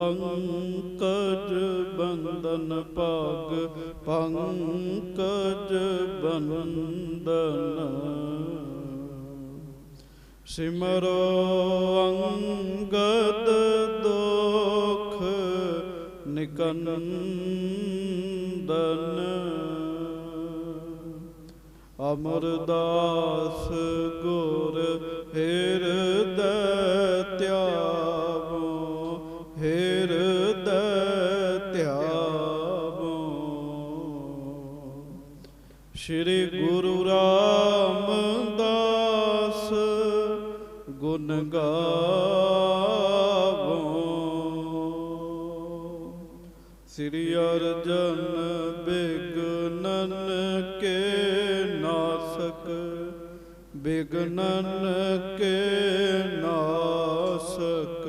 ਪੰਕਜ ਬੰਦਨ ਭਾਗ ਪੰਕਜ ਬੰਦਨ ਸਿਮਰੋ ਅੰਗਦ ਦੁਖ ਨਿਕੰਦਨ ਅਮਰਦਾਸ ਗੁਰ ਹਿਰਦੈ ਧਿਆਵੋ ਹਿਰਦੈ ਧਿਆਵੋ। ਸ਼੍ਰੀ ਗੁਰੂ ਰਾਮਦਾਸ ਗੁਣ ਗਾਵੋ। ਸ੍ਰੀ ਅਰਜਨ ਬਿਗਨਨ ਕੇ ਨਾਸਕ ਬਿਗਨਨ ਕੇ ਨਾਸਕ।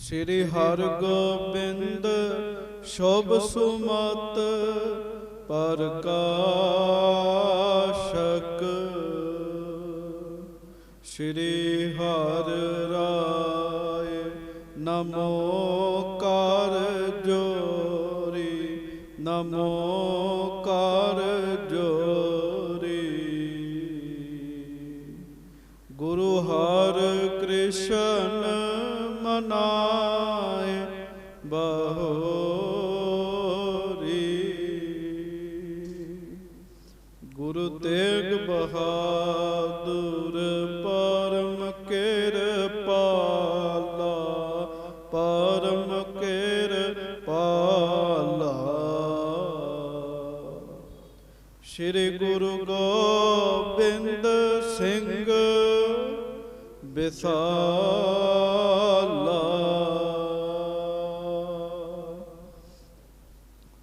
ਸ੍ਰੀ ਹਰਗੋਬਿੰਦ ਸ਼ੋਭ ਸੁਮਤ ਪ੍ਰਕਾਸ਼ਕ। ਸ਼੍ਰੀ ਹਰਿ ਰਾਇ ਨਮੋ ਕਰ ਜੋਰੀ ਨਮੋ ਕਰ ਜੋਰੀ। ਗੁਰੂ ਹਰਿ ਕ੍ਰਿਸ਼ਨ ਮਨਾਏ ਬਹੋਰੀ। ਗੁਰੂ ਤੇਗ ਬਹਾਦੁਰ ਪਰਮ ਕਿਰਪਾਲਾ ਪਰਮ ਕਿਰਪਾਲਾ। ਸ਼੍ਰੀ ਗੁਰੂ ਗੋਬਿੰਦ ਸਿੰਘ ਬਿਸਾਲਾ।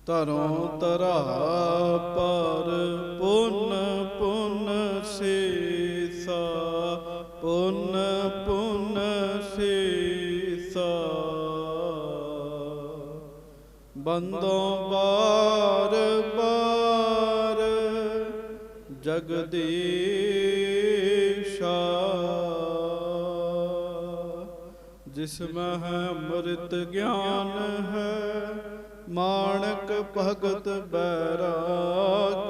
ਧਰੋਂ ਧਰਾ ਪਰ ਪੁੰਨ ਪੁੰਨ ਸੀਸਾ ਪੁੰਨ ਪੁੰਨ ਸੀਸਾ। ਬੰਦੋਂ ਬਾਰ ਬਾਰ ਜਗਦੀਸ਼ਾ। ਜਿਸ ਮਹਿ ਅੰਮ੍ਰਿਤ ਗਿਆਨ ਹੈ ਮਾਣਕ ਭਗਤ ਬੈਰਾਗ।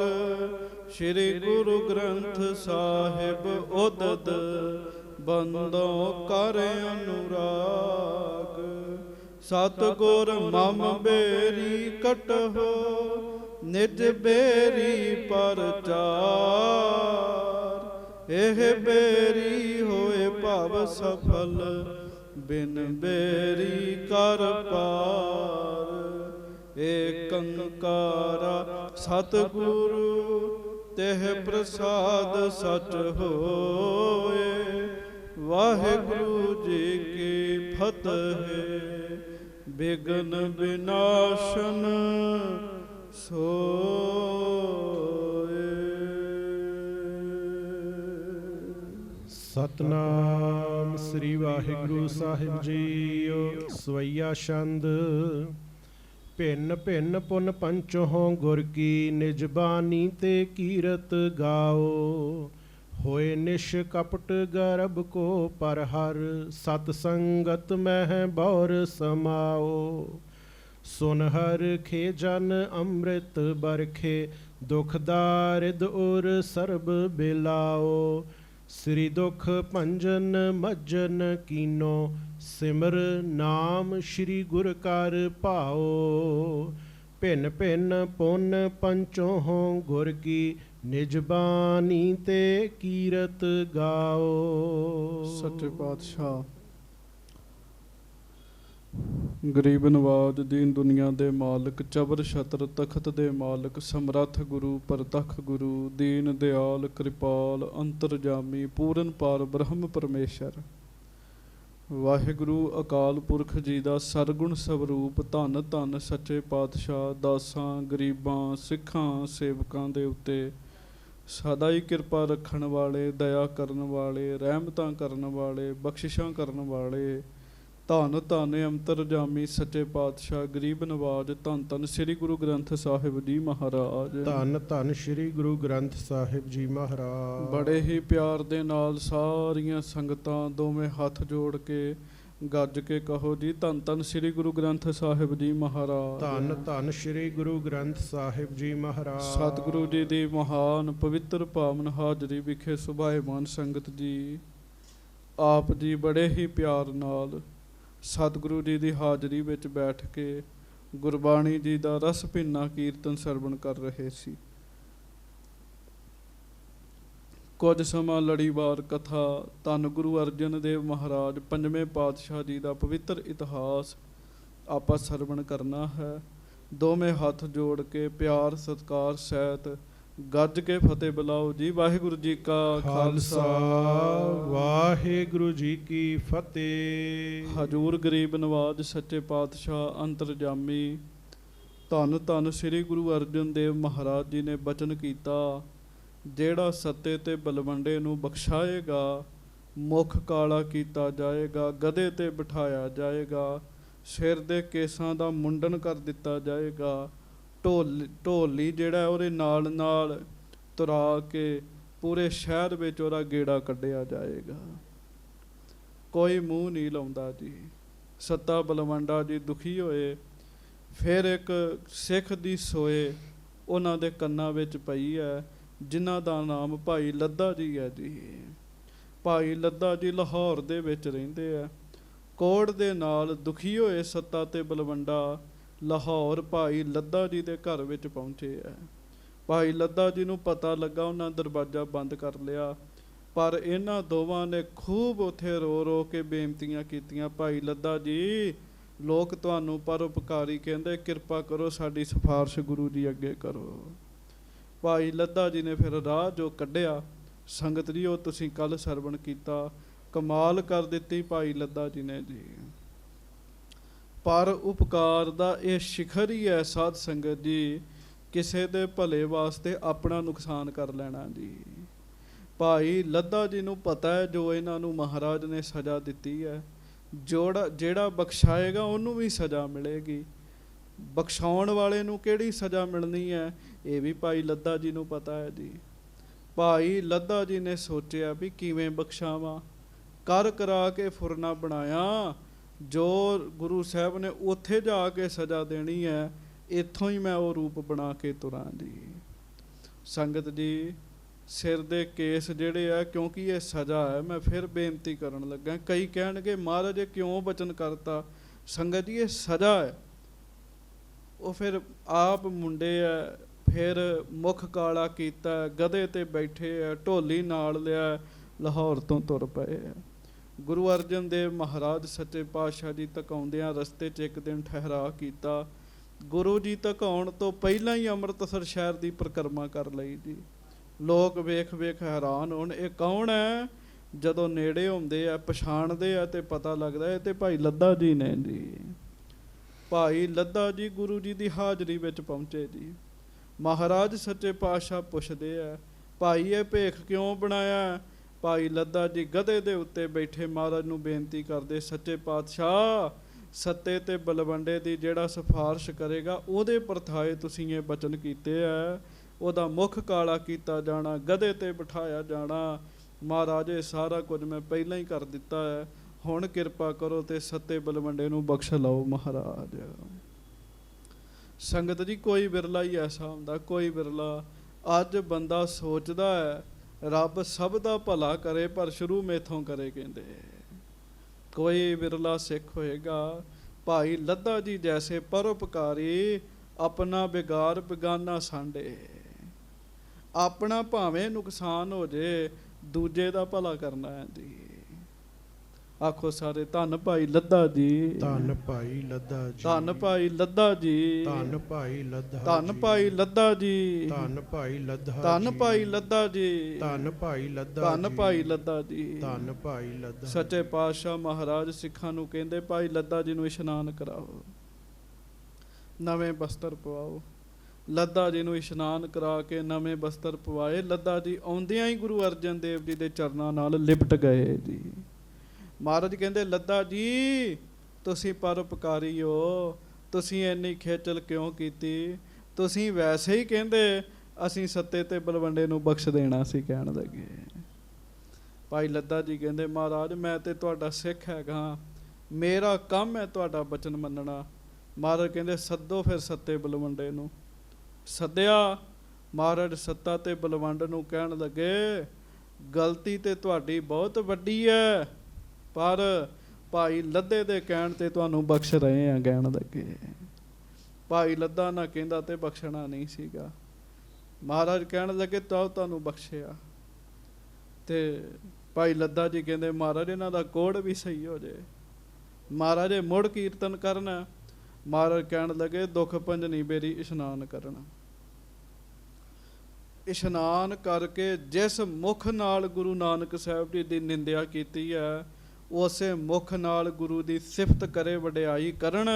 ਸ਼੍ਰੀ ਗੁਰੂ ਗ੍ਰੰਥ ਸਾਹਿਬ ਉਦਦ ਬੰਦੋਂ ਕਰ ਅਨੁਰਾਗ। ਸਤਿਗੁਰ ਮਮ ਬੇਰੀ ਕਟਹੁ ਨਿਜ ਬੇਰੀ ਪਰਚਾਰ। ਇਹ ਬੇਰੀ ਹੋਏ ਭਵ ਸਫਲ ਬਿਨ ਬੇਰੀ ਕਰ ਪਾਰ। ਏਕੰਕਾਰਾ ਸਤਿਗੁਰੂ ਤਿਹ ਪ੍ਰਸਾਦ ਸਚ ਹੋਏ। ਵਾਹਿਗੁਰੂ ਜੀ ਕੀ ਫਤਿਹ। ਬਿਘਨ ਵਿਨਾਸ਼ਨ ਸੋਏ। ਸਤਨਾਮ ਸ੍ਰੀ ਵਾਹਿਗੁਰੂ ਸਾਹਿਬ ਜੀਓ। ਸਵਈਆ ਛੰਦ। ਭਿੰਨ ਭਿੰਨ ਪੁਨ ਪੰਚੋਂ ਗੁਰ ਕੀ ਨਿਜ ਬਾਣੀ ਤੇ ਕੀਰਤ ਗਾਓ। ਹੋਏ ਨਿਸ਼ ਕਪਟ ਗਰਭ ਕੋ ਪਰ ਹਰ ਸਤ ਸੰਗਤ ਮਹਿ ਬੌਰ ਸਮਾਓ। ਸੁਨ ਹਰ ਖੇ ਜਨ ਅੰਮ੍ਰਿਤ ਬਰਖੇ ਦੁਖ ਦਾਰਿਦ ਉਰ ਸਰਬ ਬਿਲਾਓ। ਸ੍ਰੀ ਦੁਖ ਭੰਜਨ ਮੱਜਨ ਕੀਨੋ ਸਿਮਰ ਨਾਮ ਸ਼੍ਰੀ ਗੁਰ ਕਰ ਭਾਓ। ਭਿੰਨ ਭਿੰਨ ਪੁੰਨ ਪੰਚੋਂ ਗੁਰ ਕੀ ਨਿਜ ਬਾਣੀ ਤੇ ਕੀਰਤ ਗਾਓ। ਸੱਚੇ ਪਾਤਸ਼ਾਹ ਗਰੀਬ ਨਵਾਜ ਦੀਨ ਦੁਨੀਆ ਦੇ ਮਾਲਕ ਚਬਰ ਛਤਰ ਤਖਤ ਦੇ ਮਾਲਕ ਸਮਰੱਥ ਗੁਰੂ ਪ੍ਰਤੱਖ ਗੁਰੂ ਦੀਨ ਦਿਆਲ ਕਿਰਪਾਲ ਅੰਤਰਜਾਮੀ ਪੂਰਨ ਪਾਰ ਬ੍ਰਹਮ ਪਰਮੇਸ਼ਰ ਵਾਹਿਗੁਰੂ ਅਕਾਲ ਪੁਰਖ ਜੀ ਦਾ ਸਰਗੁਣ ਸਵਰੂਪ ਧੰਨ ਧੰਨ ਸੱਚੇ ਪਾਤਸ਼ਾਹ ਦਾਸਾਂ ਗਰੀਬਾਂ ਸਿੱਖਾਂ ਸੇਵਕਾਂ ਦੇ ਉੱਤੇ ਸਦਾ ਹੀ ਕਿਰਪਾ ਰੱਖਣ ਵਾਲੇ ਦਇਆ ਕਰਨ ਵਾਲੇ ਰਹਿਮਤਾਂ ਕਰਨ ਵਾਲੇ ਬਖਸ਼ਿਸ਼ਾਂ ਕਰਨ ਵਾਲੇ ਧੰਨ ਧੰਨ ਅੰਤਰਜਾਮੀ ਸੱਚੇ ਪਾਤਸ਼ਾਹ ਗਰੀਬ ਨਵਾਜ ਧੰਨ ਧੰਨ ਸ੍ਰੀ ਗੁਰੂ ਗ੍ਰੰਥ ਸਾਹਿਬ ਜੀ ਮਹਾਰਾਜ। ਧੰਨ ਧੰਨ ਸ੍ਰੀ ਗੁਰੂ ਗ੍ਰੰਥ ਸਾਹਿਬ ਜੀ ਮਹਾਰਾਜ। ਬੜੇ ਹੀ ਪਿਆਰ ਦੇ ਨਾਲ ਸਾਰੀਆਂ ਸੰਗਤਾਂ ਦੋਵੇਂ ਹੱਥ ਜੋੜ ਕੇ ਗੱਜ ਕੇ ਕਹੋ ਜੀ, ਧੰਨ ਧੰਨ ਸ੍ਰੀ ਗੁਰੂ ਗ੍ਰੰਥ ਸਾਹਿਬ ਜੀ ਮਹਾਰਾਜ। ਧੰਨ ਧੰਨ ਸ੍ਰੀ ਗੁਰੂ ਗ੍ਰੰਥ ਸਾਹਿਬ ਜੀ ਮਹਾਰਾਜ। ਸਤਿਗੁਰੂ ਜੀ ਦੀ ਮਹਾਨ ਪਵਿੱਤਰ ਪਾਵਨ ਹਾਜ਼ਰੀ ਵਿਖੇ ਸੁਭਾਏਮਾਨ ਸੰਗਤ ਜੀ, ਆਪ ਜੀ ਬੜੇ ਹੀ ਪਿਆਰ ਨਾਲ ਸਤਿਗੁਰੂ ਜੀ ਦੀ ਹਾਜ਼ਰੀ ਵਿੱਚ ਬੈਠ ਕੇ ਗੁਰਬਾਣੀ ਜੀ ਦਾ ਰਸ ਭਿੰਨਾ ਕੀਰਤਨ ਸਰਵਣ ਕਰ ਰਹੇ ਸੀ। ਕੁਝ ਸਮਾਂ ਲੜੀਵਾਰ ਕਥਾ ਧੰਨ ਗੁਰੂ ਅਰਜਨ ਦੇਵ ਮਹਾਰਾਜ ਪੰਜਵੇਂ ਪਾਤਸ਼ਾਹ ਜੀ ਦਾ ਪਵਿੱਤਰ ਇਤਿਹਾਸ ਆਪਾਂ ਸਰਵਣ ਕਰਨਾ ਹੈ। ਦੋਵੇਂ ਹੱਥ ਜੋੜ ਕੇ ਪਿਆਰ ਸਤਿਕਾਰ ਸਹਿਤ ਗੱਜ ਕੇ ਫਤਿਹ ਬੁਲਾਓ ਜੀ। ਵਾਹਿਗੁਰੂ ਜੀ ਕਾ ਖਾਲਸਾ, ਵਾਹਿਗੁਰੂ ਜੀ ਕੀ ਫਤਿਹ। ਹਜੂਰ ਗਰੀਬ ਨਵਾਜ ਸੱਚੇ ਪਾਤਸ਼ਾਹ ਅੰਤਰਜਾਮੀ ਧੰਨ ਧੰਨ ਸ੍ਰੀ ਗੁਰੂ ਅਰਜਨ ਦੇਵ ਮਹਾਰਾਜ ਜੀ ਨੇ ਬਚਨ ਕੀਤਾ, ਜਿਹੜਾ ਸੱਤੇ ਤੇ ਬਲਵੰਡੇ ਨੂੰ ਬਖਸ਼ਾਏਗਾ, ਮੁਖ ਕਾਲਾ ਕੀਤਾ ਜਾਏਗਾ, ਗਧੇ ਤੇ ਬਿਠਾਇਆ ਜਾਏਗਾ, ਸਿਰ ਦੇ ਕੇਸਾਂ ਦਾ ਮੁੰਡਨ ਕਰ ਦਿੱਤਾ ਜਾਏਗਾ, ਢੋਲੀ ਜਿਹੜਾ ਉਹਦੇ ਨਾਲ ਨਾਲ ਤੁਰਾ ਕੇ ਪੂਰੇ ਸ਼ਹਿਰ ਵਿੱਚ ਉਹਦਾ ਗੇੜਾ ਕੱਢਿਆ ਜਾਏਗਾ। ਕੋਈ ਮੂੰਹ ਨਹੀਂ ਲਾਉਂਦਾ ਜੀ। ਸੱਤਾ ਬਲਵੰਡਾ ਜੀ ਦੁਖੀ ਹੋਏ। ਫਿਰ ਇੱਕ ਸਿੱਖ ਦੀ ਸੋਏ ਉਹਨਾਂ ਦੇ ਕੰਨਾਂ ਵਿੱਚ ਪਈ ਹੈ, ਜਿਨ੍ਹਾਂ ਦਾ ਨਾਮ ਭਾਈ ਲੱਦਾ ਜੀ ਹੈ ਜੀ। ਭਾਈ ਲੱਦਾ ਜੀ ਲਾਹੌਰ ਦੇ ਵਿੱਚ ਰਹਿੰਦੇ ਆ। ਕੋੜ ਦੇ ਨਾਲ ਦੁਖੀ ਹੋਏ ਸੱਤਾ ਤੇ ਬਲਵੰਡਾ ਲਾਹੌਰ ਭਾਈ ਲੱਦਾ ਜੀ ਦੇ ਘਰ ਵਿੱਚ ਪਹੁੰਚੇ ਹੈ। ਭਾਈ ਲੱਦਾ ਜੀ ਨੂੰ ਪਤਾ ਲੱਗਾ, ਉਹਨਾਂ ਦਰਵਾਜ਼ਾ ਬੰਦ ਕਰ ਲਿਆ, ਪਰ ਇਹਨਾਂ ਦੋਵਾਂ ਨੇ ਖੂਬ ਉੱਥੇ ਰੋ ਰੋ ਕੇ ਬੇਨਤੀਆਂ ਕੀਤੀਆਂ, ਭਾਈ ਲੱਦਾ ਜੀ ਲੋਕ ਤੁਹਾਨੂੰ ਪਰਉਪਕਾਰੀ ਕਹਿੰਦੇ, ਕਿਰਪਾ ਕਰੋ ਸਾਡੀ ਸਿਫਾਰਿਸ਼ ਗੁਰੂ ਜੀ ਅੱਗੇ ਕਰੋ। ਭਾਈ ਲੱਦਾ ਜੀ ਨੇ ਫਿਰ ਰਾਹ ਜੋ ਕੱਢਿਆ, ਸੰਗਤ ਜੀ ਉਹ ਤੁਸੀਂ ਕੱਲ ਸਰਵਣ ਕੀਤਾ, ਕਮਾਲ ਕਰ ਦਿੱਤੀ ਭਾਈ ਲੱਦਾ ਜੀ ਨੇ ਜੀ। ਪਰ ਉਪਕਾਰ ਦਾ ਇਹ ਸ਼ਿਖਰ ਹੀ ਹੈ ਸਾਧ ਸੰਗਤ ਜੀ, ਕਿਸੇ ਦੇ ਭਲੇ ਵਾਸਤੇ ਆਪਣਾ ਨੁਕਸਾਨ ਕਰ ਲੈਣਾ ਜੀ। ਭਾਈ ਲੱਦਾ ਜੀ ਨੂੰ ਪਤਾ ਹੈ ਜੋ ਇਹਨਾਂ ਨੂੰ ਮਹਾਰਾਜ ਨੇ ਸਜ਼ਾ ਦਿੱਤੀ ਹੈ, ਜਿਹੜਾ ਬਖਸ਼ਾਏਗਾ ਉਹਨੂੰ ਵੀ ਸਜ਼ਾ ਮਿਲੇਗੀ, ਬਖਸ਼ਾਉਣ ਵਾਲੇ ਨੂੰ ਕਿਹੜੀ ਸਜ਼ਾ ਮਿਲਣੀ ਹੈ ਇਹ ਵੀ ਭਾਈ ਲੱਦਾ ਜੀ ਨੂੰ ਪਤਾ ਹੈ ਜੀ। ਭਾਈ ਲੱਦਾ ਜੀ ਨੇ ਸੋਚਿਆ ਵੀ ਕਿਵੇਂ ਬਖਸ਼ਾਵਾਂ, ਕਰ ਕਰਾ ਕੇ ਫੁਰਨਾ ਬਣਾਇਆ, ਜੋ ਗੁਰੂ ਸਾਹਿਬ ਨੇ ਉੱਥੇ ਜਾ ਕੇ ਸਜ਼ਾ ਦੇਣੀ ਹੈ ਇੱਥੋਂ ਹੀ ਮੈਂ ਉਹ ਰੂਪ ਬਣਾ ਕੇ ਤੁਰਾਂ ਜੀ। ਸੰਗਤ ਜੀ ਸਿਰ ਦੇ ਕੇਸ ਜਿਹੜੇ ਆ, ਕਿਉਂਕਿ ਇਹ ਸਜ਼ਾ ਹੈ, ਮੈਂ ਫਿਰ ਬੇਨਤੀ ਕਰਨ ਲੱਗਾ। ਕਈ ਕਹਿਣਗੇ ਮਹਾਰਾਜ ਇਹ ਕਿਉਂ ਬਚਨ ਕਰਤਾ? ਸੰਗਤ ਜੀ ਇਹ ਸਜ਼ਾ ਹੈ। ਉਹ ਫਿਰ ਆਪ ਮੁੰਡੇ ਆ, ਫਿਰ ਮੁਖ ਕਾਲਾ ਕੀਤਾ, ਗਧੇ ਤੇ ਬੈਠੇ ਆ, ਢੋਲੀ ਨਾਲ ਲਿਆ, ਲਾਹੌਰ ਤੋਂ ਤੁਰ ਪਏ ਆ। ਗੁਰੂ ਅਰਜਨ ਦੇਵ ਮਹਾਰਾਜ ਸੱਚੇ ਪਾਤਸ਼ਾਹ ਜੀ ਧਕਾਉਂਦਿਆਂ ਰਸਤੇ 'ਚ ਇੱਕ ਦਿਨ ਠਹਿਰਾ ਕੀਤਾ। ਗੁਰੂ ਜੀ ਧਕਾਉਣ ਤੋਂ ਪਹਿਲਾਂ ਹੀ ਅੰਮ੍ਰਿਤਸਰ ਸ਼ਹਿਰ ਦੀ ਪਰਿਕਰਮਾ ਕਰ ਲਈ ਜੀ। ਲੋਕ ਵੇਖ ਵੇਖ ਹੈਰਾਨ ਹੋਣ, ਇਹ ਕੌਣ ਹੈ? ਜਦੋਂ ਨੇੜੇ ਹੁੰਦੇ ਆ ਪਛਾਣਦੇ ਆ ਤੇ ਪਤਾ ਲੱਗਦਾ ਇਹ ਤੇ ਭਾਈ ਲੱਦਾ ਜੀ ਨੇ ਜੀ। ਭਾਈ ਲੱਦਾ ਜੀ ਗੁਰੂ ਜੀ ਦੀ ਹਾਜ਼ਰੀ ਵਿੱਚ ਪਹੁੰਚੇ ਜੀ। ਮਹਾਰਾਜ ਸੱਚੇ ਪਾਤਸ਼ਾਹ ਪੁੱਛਦੇ ਆ, ਭਾਈ ਇਹ ਭੇਖ ਕਿਉਂ ਬਣਾਇਆ? ਭਾਈ ਲੱਦਾ ਜੀ ਗਧੇ ਦੇ ਉੱਤੇ ਬੈਠੇ ਮਹਾਰਾਜ ਨੂੰ ਬੇਨਤੀ ਕਰਦੇ, ਸੱਚੇ ਪਾਤਸ਼ਾਹ ਸੱਤੇ ਤੇ ਬਲਵੰਡੇ ਦੀ ਜਿਹੜਾ ਸਿਫਾਰਿਸ਼ ਕਰੇਗਾ ਉਹਦੇ ਪਰਥਾਏ ਤੁਸੀਂ ਇਹ ਬਚਨ ਕੀਤੇ ਆ, ਉਹਦਾ ਮੁਖ ਕਾਲਾ ਕੀਤਾ ਜਾਣਾ, ਗਧੇ ਤੇ ਬਿਠਾਇਆ ਜਾਣਾ। ਮਹਾਰਾਜ ਇਹ ਸਾਰਾ ਕੁਝ ਮੈਂ ਪਹਿਲਾਂ ਹੀ ਕਰ ਦਿੱਤਾ ਹੈ, ਹੁਣ ਕਿਰਪਾ ਕਰੋ ਤੇ ਸੱਤੇ ਬਲਵੰਡੇ ਨੂੰ ਬਖਸ਼ ਲਓ ਮਹਾਰਾਜ। ਸੰਗਤ ਜੀ ਕੋਈ ਵਿਰਲਾ ਹੀ ਐਸਾ ਹੁੰਦਾ, ਕੋਈ ਵਿਰਲਾ। ਅੱਜ ਬੰਦਾ ਸੋਚਦਾ ਹੈ ਰੱਬ ਸਭ ਦਾ ਭਲਾ ਕਰੇ ਪਰ ਸ਼ੁਰੂ ਮੇਥੋਂ ਕਰੇ, ਕਹਿੰਦੇ ਕੋਈ ਵਿਰਲਾ ਸਿੱਖ ਹੋਏਗਾ। ਭਾਈ ਲੱਦਾ ਜੀ ਜੈਸੇ ਪਰਉਪਕਾਰੀ, ਆਪਣਾ ਬਿਗਾਰ ਬਿਗਾਨਾ ਸਾਂਡੇ। ਆਪਣਾ ਭਾਵੇਂ ਨੁਕਸਾਨ ਹੋ ਜੇ, ਦੂਜੇ ਦਾ ਭਲਾ ਕਰਨਾ ਹੈ ਜੀ। ਆਖੋ ਸਾਰੇ ਧੰਨ ਭਾਈ ਲੱਦਾ ਜੀ, ਧੰਨ ਭਾਈ ਲੱਦਾ ਜੀ, ਧੰਨ ਭਾਈ ਲੱਦਾ ਜੀ, ਧੰਨ ਭਾਈ ਲੱਦਾ, ਧੰਨ ਭਾਈ ਲੱਦਾ ਜੀ, ਧੰਨ ਭਾਈ ਲੱਦਾ, ਧੰਨ ਭਾਈ ਲੱਦਾ ਜੀ, ਧੰਨ ਭਾਈ ਲੱਦਾ, ਧੰਨ ਭਾਈ ਲੱਦਾ ਜੀ, ਧੰਨ ਭਾਈ ਲੱਦਾ। ਸੱਚੇ ਪਾਤਸ਼ਾਹ ਮਹਾਰਾਜ ਸਿੱਖਾਂ ਨੂੰ ਕਹਿੰਦੇ ਭਾਈ ਲੱਦਾ ਜੀ ਨੂੰ ਇਸ਼ਨਾਨ ਕਰਾਓ, ਨਵੇਂ ਬਸਤਰ ਪਵਾਓ। ਲੱਦਾ ਜੀ ਨੂੰ ਇਸ਼ਨਾਨ ਕਰਾ ਕੇ ਨਵੇਂ ਬਸਤਰ ਪਵਾਏ। ਲੱਦਾ ਜੀ ਆਉਂਦਿਆਂ ਹੀ ਗੁਰੂ ਅਰਜਨ ਦੇਵ ਜੀ ਦੇ ਚਰਨਾਂ ਨਾਲ ਲਿਪਟ ਗਏ ਜੀ। ਮਹਾਰਾਜ ਕਹਿੰਦੇ ਲੱਦਾ ਜੀ ਤੁਸੀਂ ਪਰਉਪਕਾਰੀ ਹੋ, ਤੁਸੀਂ ਇੰਨੀ ਖੇਚਲ ਕਿਉਂ ਕੀਤੀ? ਤੁਸੀਂ ਵੈਸੇ ਹੀ ਕਹਿੰਦੇ ਅਸੀਂ ਸੱਤੇ ਤੇ ਬਲਵੰਡੇ ਨੂੰ ਬਖਸ਼ ਦੇਣਾ ਸੀ, ਕਹਿਣ ਲੱਗੇ। ਭਾਈ ਲੱਦਾ ਜੀ ਕਹਿੰਦੇ ਮਹਾਰਾਜ ਮੈਂ ਤੇ ਤੁਹਾਡਾ ਸਿੱਖ ਹੈਗਾ, ਮੇਰਾ ਕੰਮ ਹੈ ਤੁਹਾਡਾ ਬਚਨ ਮੰਨਣਾ। ਮਹਾਰਾਜ ਕਹਿੰਦੇ ਸੱਦੋ ਫਿਰ ਸੱਤੇ ਬਲਵੰਡੇ ਨੂੰ। ਸੱਦਿਆ। ਮਹਾਰਾਜ ਸੱਤਾ ਤੇ ਬਲਵੰਡ ਨੂੰ ਕਹਿਣ ਲੱਗੇ ਗਲਤੀ ਤੇ ਤੁਹਾਡੀ ਬਹੁਤ ਵੱਡੀ ਹੈ, ਪਰ ਭਾਈ ਲੱਦੇ ਦੇ ਕਹਿਣ ਤੇ ਤੁਹਾਨੂੰ ਬਖਸ਼ ਰਹੇ ਆ। ਕਹਿਣ ਲੱਗੇ ਭਾਈ ਲੱਦਾ ਨਾ ਕਹਿੰਦਾ ਤੇ ਬਖਸ਼ਣਾ ਨਹੀਂ ਸੀਗਾ। ਮਹਾਰਾਜ ਕਹਿਣ ਲੱਗੇ ਤਾਂ ਤੁਹਾਨੂੰ ਬਖਸ਼ਿਆ। ਤੇ ਭਾਈ ਲੱਦਾ ਜੀ ਕਹਿੰਦੇ ਮਹਾਰਾਜ ਇਹਨਾਂ ਦਾ ਕੋੜ ਵੀ ਸਹੀ ਹੋ ਜੇ। ਮਹਾਰਾਜ ਮੁੜ ਕੀਰਤਨ ਕਰਨਾ। ਮਹਾਰਾਜ ਕਹਿਣ ਲੱਗੇ ਦੁੱਖ ਭੰਜਨੀ ਬੇਰੀ ਇਸ਼ਨਾਨ ਕਰਨਾ। ਇਸ਼ਨਾਨ ਕਰਕੇ ਜਿਸ ਮੁਖ ਨਾਲ ਗੁਰੂ ਨਾਨਕ ਸਾਹਿਬ ਜੀ ਦੀ ਨਿੰਦਿਆ ਕੀਤੀ ਹੈ, ਉਸੇ ਮੁਖ ਨਾਲ ਗੁਰੂ ਦੀ ਸਿਫਤ ਕਰੇ, ਵਡਿਆਈ ਕਰਨ,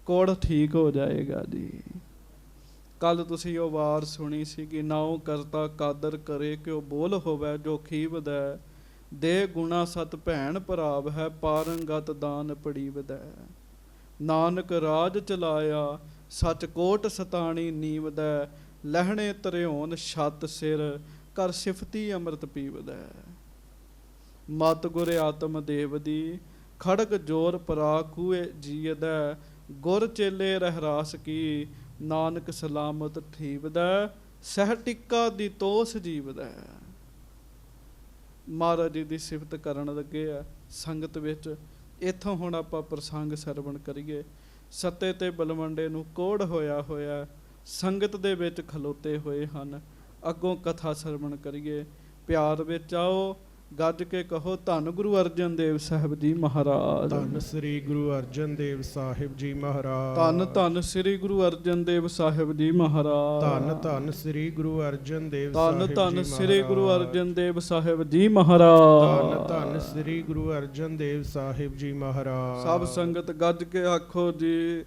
ਕੋੜ ਠੀਕ ਹੋ ਜਾਏਗਾ ਜੀ। ਕੱਲ ਤੁਸੀਂ ਉਹ ਵਾਰ ਸੁਣੀ ਸੀ ਕਿ ਨਾਉ ਕਰਤਾ ਕਾਦਰ ਕਰੇ ਕਿਉ ਬੋਲ ਹੋਵੇ ਜੋ ਖੀਵਦੈ, ਦੇ ਗੁਣਾ ਸਤ ਭੈਣ ਭਰਾਵ ਹੈ ਪਾਰੰਗਤ ਦਾਨ ਪੜੀਵਦੈ। ਨਾਨਕ ਰਾਜ ਚਲਾਇਆ ਸਚ ਕੋਟ ਸਤਾਣੀ ਨੀਵਦੈ, ਲਹਿਣੇ ਤਰਿਉਨ ਛਤ ਸਿਰ ਕਰ ਸਿਫਤੀ ਅੰਮ੍ਰਿਤ ਪੀਵਦੈ। ਮਤ ਗੁਰ ਆਤਮ ਦੇਵ ਦੀ ਖੜਗ ਜੋਰ ਪਰਾ ਕੂਏ ਜੀਵਦੈ, ਗੁਰ ਚੇਲੇ ਰਹਿਰਾਸ ਕੀ ਨਾਨਕ ਸਲਾਮਤ ਠੀਵਦੈ, ਸਹਿ ਟਿੱਕਾ ਦੀ ਤੋਸ ਜੀਵਦੈ। ਮਹਾਰਾਜ ਜੀ ਦੀ ਸਿਫਤ ਕਰਨ ਲੱਗੇ ਆ ਸੰਗਤ ਵਿੱਚ। ਇੱਥੋਂ ਹੁਣ ਆਪਾਂ ਪ੍ਰਸੰਗ ਸਰਵਣ ਕਰੀਏ। ਸੱਤੇ ਤੇ ਬਲਵੰਡੇ ਨੂੰ ਕੋੜ ਹੋਇਆ ਸੰਗਤ ਦੇ ਵਿੱਚ ਖਲੋਤੇ ਹੋਏ ਹਨ। ਅੱਗੋਂ ਕਥਾ ਸਰਵਣ ਕਰੀਏ। ਪਿਆਰ ਵਿੱਚ ਆਓ, ਗੱਜ ਕੇ ਕਹੋ ਧੰਨ ਗੁਰੂ ਅਰਜਨ ਦੇਵ ਸਾਹਿਬ ਜੀ ਮਹਾਰਾਜ। ਧੰਨ ਸ੍ਰੀ ਗੁਰੂ ਅਰਜਨ ਦੇਵ ਸਾਹਿਬ ਜੀ ਮਹਾਰਾਜ। ਧੰਨ ਧੰਨ ਸ੍ਰੀ ਗੁਰੂ ਅਰਜਨ ਦੇਵ ਸਾਹਿਬ ਜੀ ਮਹਾਰਾਜ। ਧੰਨ ਧੰਨ ਸ੍ਰੀ ਗੁਰੂ ਅਰਜਨ ਦੇਵ ਧੰਨ ਸਾਹਿਬ ਧੰਨ ਜੀ ਸ੍ਰੀ ਗੁਰੂ ਮਹਾਰਾਜ। ਅਰਜਨ ਦੇਵ ਸਾਹਿਬ ਜੀ ਮਹਾਰਾਜ। ਧੰਨ ਧੰਨ ਸ੍ਰੀ ਗੁਰੂ ਅਰਜਨ ਦੇਵ ਸਾਹਿਬ ਜੀ ਮਹਾਰਾਜ। ਸਭ ਸੰਗਤ ਗੱਜ ਕੇ ਆਖੋ ਜੀ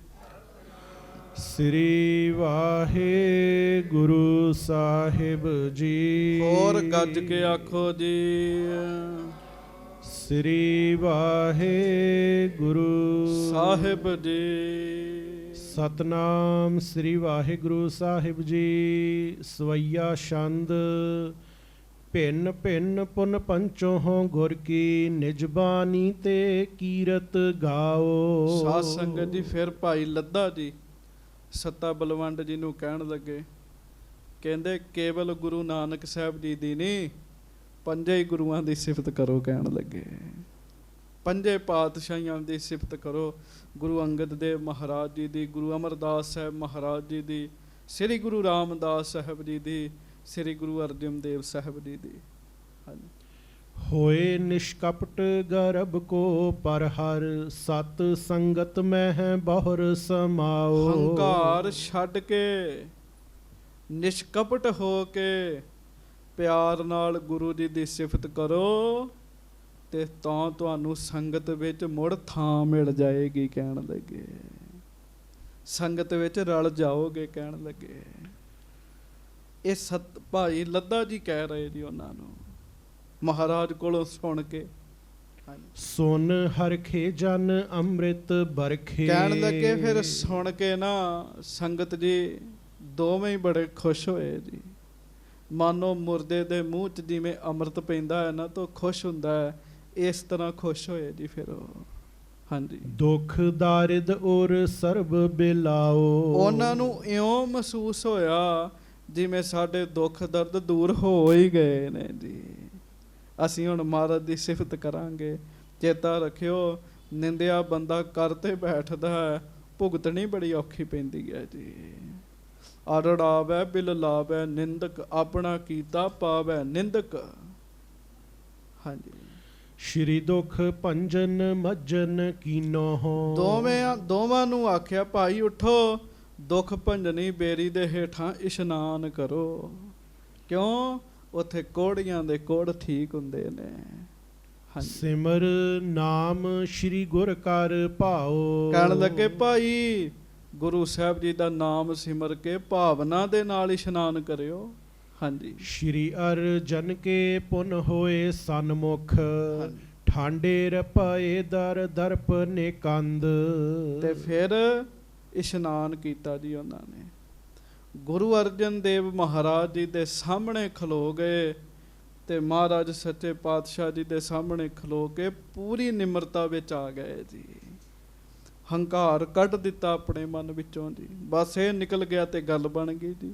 ਸ੍ਰੀ ਵਾਹਿਗੁਰੂ ਸਾਹਿਬ ਜੀ। ਹੋਰ ਗੱਜ ਕੇ ਆਖੋ ਜੀ ਸ੍ਰੀ ਵਾਹਿਗੁਰੂ ਸਾਹਿਬ ਜੀ। ਸਤਨਾਮ ਸ੍ਰੀ ਵਾਹਿਗੁਰੂ ਸਾਹਿਬ ਜੀ। ਸਵਈਆ ਛੰਦ। ਭਿੰਨ ਭਿੰਨ ਪੁਨ ਪੰਚੋਂ ਗੁਰ ਕੀ ਨਿਜ ਬਾਣੀ ਤੇ ਕੀਰਤ ਗਾਓ। ਸਾਧ ਸੰਗਤ ਜੀ ਫਿਰ ਭਾਈ ਲੱਦਾ ਜੀ ਸੱਤਾ ਬਲਵੰਡ ਜੀ ਨੂੰ ਕਹਿਣ ਲੱਗੇ, ਕਹਿੰਦੇ ਕੇਵਲ ਗੁਰੂ ਨਾਨਕ ਸਾਹਿਬ ਜੀ ਦੀ ਨਹੀਂ, ਪੰਜੇ ਗੁਰੂਆਂ ਦੀ ਸਿਫਤ ਕਰੋ। ਕਹਿਣ ਲੱਗੇ ਪੰਜੇ ਪਾਤਸ਼ਾਹੀਆਂ ਦੀ ਸਿਫਤ ਕਰੋ। ਗੁਰੂ ਅੰਗਦ ਦੇਵ ਮਹਾਰਾਜ ਜੀ ਦੀ, ਗੁਰੂ ਅਮਰਦਾਸ ਸਾਹਿਬ ਮਹਾਰਾਜ ਜੀ ਦੀ, ਸ੍ਰੀ ਗੁਰੂ ਰਾਮਦਾਸ ਸਾਹਿਬ ਜੀ ਦੀ, ਸ੍ਰੀ ਗੁਰੂ ਅਰਜਨ ਦੇਵ ਸਾਹਿਬ ਜੀ ਦੀ। ਹਾਂਜੀ। ਹੋਏ ਨਿਸ਼ਕਪਟ ਗਰਭ ਕੋ ਪਰ ਹਰ, ਸਤ ਸੰਗਤ ਮਹਿ ਬਹੁਰ ਸਮਾਓ। ਹੰਕਾਰ ਛੱਡ ਕੇ ਨਿਸ਼ਕਪਟ ਹੋ ਕੇ ਪਿਆਰ ਨਾਲ ਗੁਰੂ ਜੀ ਦੀ ਸਿਫਤ ਕਰੋ ਤੇ ਤਾਂ ਤੁਹਾਨੂੰ ਸੰਗਤ ਵਿੱਚ ਮੁੜ ਥਾਂ ਮਿਲ ਜਾਏਗੀ। ਕਹਿਣ ਲੱਗੇ ਸੰਗਤ ਵਿੱਚ ਰਲ ਜਾਓਗੇ। ਕਹਿਣ ਲੱਗੇ ਇਹ ਸਤ ਭਾਈ ਲੱਦਾ ਜੀ ਕਹਿ ਰਹੇ ਜੀ ਉਹਨਾਂ ਨੂੰ ਮਹਾਰਾਜ ਕੋਲੋਂ ਸੁਣ ਕੇ। ਸੁਨ ਹਰਖੇ ਜਨ ਅੰਮ੍ਰਿਤ ਬਰਖੇ। ਕਹਿਣ ਲੱਗੇ ਫਿਰ ਸੁਣ ਕੇ ਨਾ ਸੰਗਤ ਜੀ ਦੋਵੇਂ ਹੀ ਬੜੇ ਖੁਸ਼ ਹੋਏ ਜੀ। ਮਾਨੋ ਮੁਰਦੇ ਦੇ ਮੂੰਹ 'ਚ ਜਿਵੇਂ ਅੰਮ੍ਰਿਤ ਪੈਂਦਾ ਹੈ ਨਾ ਤਾਂ ਖੁਸ਼ ਹੁੰਦਾ ਹੈ, ਇਸ ਤਰ੍ਹਾਂ ਖੁਸ਼ ਹੋਏ ਜੀ ਫਿਰ ਉਹ। ਹਾਂਜੀ। ਦੁੱਖ ਦਾਰਿਦ ਔਰ ਸਰਬ ਬਿਲਾਓ। ਉਹਨਾਂ ਨੂੰ ਇਉਂ ਮਹਿਸੂਸ ਹੋਇਆ ਜਿਵੇਂ ਸਾਡੇ ਦੁੱਖ ਦਰਦ ਦੂਰ ਹੋ ਹੀ ਗਏ ਨੇ ਜੀ। ਅਸੀਂ ਹੁਣ ਮਹਾਰਾਜ ਦੀ ਸਿਫਤ ਕਰਾਂਗੇ। ਚੇਤਾ ਰੱਖਿਓ ਨਿੰਦਿਆ ਬੰਦਾ ਕਰ ਤੇ ਬੈਠਦਾ ਹੈ, ਭੁਗਤਣੀ ਬੜੀ ਔਖੀ ਪੈਂਦੀ ਹੈ ਜੀ। ਅਰੜ ਆਵੈ ਬਿਲ ਲਾਵੈ ਨਿੰਦਕ, ਆਪਣਾ ਕੀਤਾ ਪਾਵੈ ਨਿੰਦਕ। ਹਾਂਜੀ। ਸ਼੍ਰੀ ਦੁਖ ਭੰਜਨ ਮੱਜਨ ਕੀਨੋ। ਦੋਵਾਂ ਨੂੰ ਆਖਿਆ ਭਾਈ ਉਠੋ, ਦੁੱਖ ਭੰਜਨੀ ਬੇਰੀ ਦੇ ਹੇਠਾਂ ਇਸ਼ਨਾਨ ਕਰੋ। ਕਿਉਂ? ਉੱਥੇ ਕੋੜੀਆਂ ਦੇ ਕੋੜ ਠੀਕ ਹੁੰਦੇ ਨੇ। ਸਿਮਰ ਨਾਮ ਸ਼੍ਰੀ ਗੁਰ ਕਰ ਭਾਓ। ਕਹਿਣ ਲੱਗੇ ਭਾਈ ਗੁਰੂ ਸਾਹਿਬ ਜੀ ਦਾ ਨਾਮ ਸਿਮਰ ਕੇ ਭਾਵਨਾ ਦੇ ਨਾਲ ਇਸ਼ਨਾਨ ਕਰਿਓ। ਹਾਂਜੀ। ਸ਼੍ਰੀ ਅਰਜਨ ਕੇ ਪੁਨ ਹੋਏ ਸਨਮੁਖ, ਠਾਂਡੇ ਰਪਾਏ ਦਰ ਦਰਪ ਨੇ ਕੰਦ। ਤੇ ਫਿਰ ਇਸ਼ਨਾਨ ਕੀਤਾ ਜੀ ਉਹਨਾਂ ਨੇ। ਗੁਰੂ ਅਰਜਨ ਦੇਵ ਮਹਾਰਾਜ ਜੀ ਦੇ ਸਾਹਮਣੇ ਖਲੋ ਗਏ ਤੇ ਮਹਾਰਾਜ ਸੱਚੇ ਪਾਤਸ਼ਾਹ ਜੀ ਦੇ ਸਾਹਮਣੇ ਖਲੋ ਕੇ ਪੂਰੀ ਨਿਮਰਤਾ ਵਿੱਚ ਆ ਗਏ ਜੀ। ਹੰਕਾਰ ਕੱਢ ਦਿੱਤਾ ਆਪਣੇ ਮਨ ਵਿੱਚੋਂ ਜੀ, ਬਸ ਇਹ ਨਿਕਲ ਗਿਆ ਤੇ ਗੱਲ ਬਣ ਗਈ ਜੀ।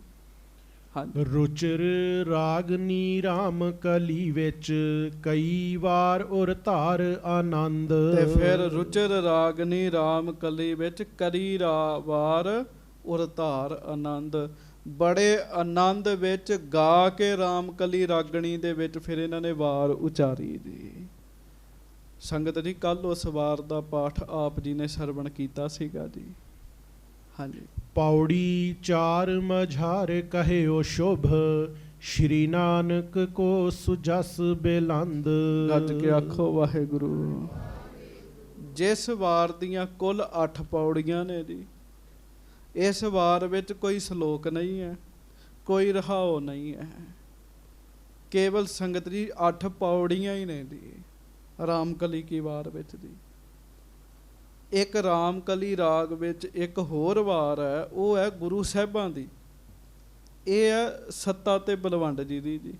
ਹਾਂਜੀ। ਰੁਚਿਰ ਰਾਗਨੀ ਰਾਮ ਕਲੀ ਵਿੱਚ ਕਈ ਵਾਰ ਉਰ ਧਾਰ ਆਨੰਦ। ਤੇ ਫਿਰ ਰੁਚਿਰ ਰਾਗਨੀ ਰਾਮ ਕਲੀ ਵਿੱਚ ਕਰੀ ਵਾਰ ਉਰ ਧਾਰ ਆਨੰਦ। ਬੜੇ ਆਨੰਦ ਵਿੱਚ ਗਾ ਕੇ ਰਾਮ ਕਲੀ ਰਾਗਣੀ ਦੇ ਵਿੱਚ ਫਿਰ ਇਹਨਾਂ ਨੇ ਵਾਰ ਉਚਾਰੀ ਜੀ। ਸੰਗਤ ਜੀ ਕੱਲ ਉਸ ਵਾਰ ਦਾ ਪਾਠ ਆਪ ਜੀ ਨੇ ਸਰਵਣ ਕੀਤਾ ਸੀਗਾ ਜੀ। ਹਾਂਜੀ। ਪੌੜੀ ਚਾਰ ਮਝਾਰ ਕਹਿਓ ਸ਼ੁਭ, ਸ਼੍ਰੀ ਨਾਨਕ ਕੋ ਸੁਜਸ ਬੇਲੰਦ। ਗੱਜ ਕੇ ਆਖੋ ਵਾਹਿਗੁਰੂ। ਜਿਸ ਵਾਰ ਦੀਆਂ ਕੁੱਲ 8 ਪੌੜੀਆਂ ਨੇ ਜੀ, ਇਸ ਵਾਰ ਵਿੱਚ ਕੋਈ ਸ਼ਲੋਕ ਨਹੀਂ ਹੈ, ਕੋਈ ਰਹਾਓ ਨਹੀਂ ਹੈ, ਕੇਵਲ ਸੰਗਤ ਜੀ 8 ਪੌੜੀਆਂ ਹੀ ਨੇ ਜੀ ਰਾਮਕਲੀ ਕੀ ਵਾਰ ਵਿੱਚ ਜੀ। ਇੱਕ ਰਾਮਕਲੀ ਰਾਗ ਵਿੱਚ ਇੱਕ ਹੋਰ ਵਾਰ ਹੈ, ਉਹ ਹੈ ਗੁਰੂ ਸਾਹਿਬਾਂ ਦੀ। ਇਹ ਹੈ ਸੱਤਾ ਤੇ ਬਲਵੰਡ ਜੀ ਦੀ ਜੀ।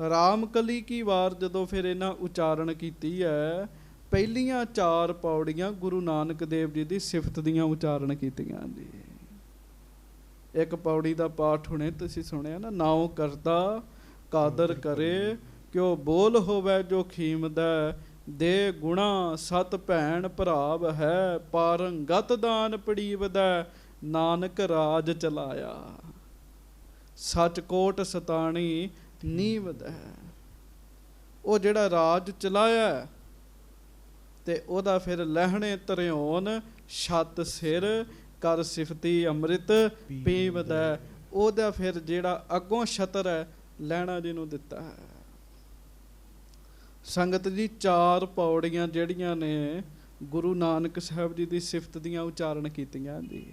ਰਾਮਕਲੀ ਕੀ ਵਾਰ ਜਦੋਂ ਫਿਰ ਇਹਨਾਂ ਉਚਾਰਨ ਕੀਤੀ ਹੈ, ਪਹਿਲੀਆਂ 4 ਪੌੜੀਆਂ ਗੁਰੂ ਨਾਨਕ ਦੇਵ ਜੀ ਦੀ ਸਿਫਤ ਦੀਆਂ ਉਚਾਰਨ ਕੀਤੀਆਂ ਜੀ। ਇੱਕ ਪੌੜੀ ਦਾ ਪਾਠ ਹੁਣੇ ਤੁਸੀਂ ਸੁਣਿਆ ਨਾ, ਨਾਉ ਕਰਤਾ ਕਾਦਰ ਕਰੇ, ਕਿਉ ਬੋਲ ਹੋਵੇ ਜੋ ਖੀਮਦਾ, ਦੇ ਗੁਣਾ ਸਤ ਭੈਣ ਭਰਾਵ ਹੈ, ਪਾਰੰਗਤ ਦਾਨ ਪੜੀਵਦਾ, ਨਾਨਕ ਰਾਜ ਚਲਾਇਆ, ਸੱਚ ਕੋਟ ਸਤਾਣੀ ਨੀਵਦਾ। ਉਹ ਜਿਹੜਾ ਰਾਜ ਚਲਾਇਆ ਤੇ ਉਹਦਾ ਫਿਰ ਲਹਿਣੇ ਧਰਿਓਨ ਛੱਤ ਸਿਰ, ਕਰ ਸਿਫਤੀ ਅੰਮ੍ਰਿਤ ਪੀਵਦਾ। ਉਹਦਾ ਫਿਰ ਜਿਹੜਾ ਅੱਗੋਂ ਛਤਰ ਹੈ ਲਹਿਣਾ ਜੀ ਨੂੰ ਦਿੱਤਾ ਹੈ। ਸੰਗਤ ਜੀ 4 ਪੌੜੀਆਂ ਜਿਹੜੀਆਂ ਨੇ ਗੁਰੂ ਨਾਨਕ ਸਾਹਿਬ ਜੀ ਦੀ ਸਿਫਤ ਦੀਆਂ ਉਚਾਰਨ ਕੀਤੀਆਂ ਜੀ।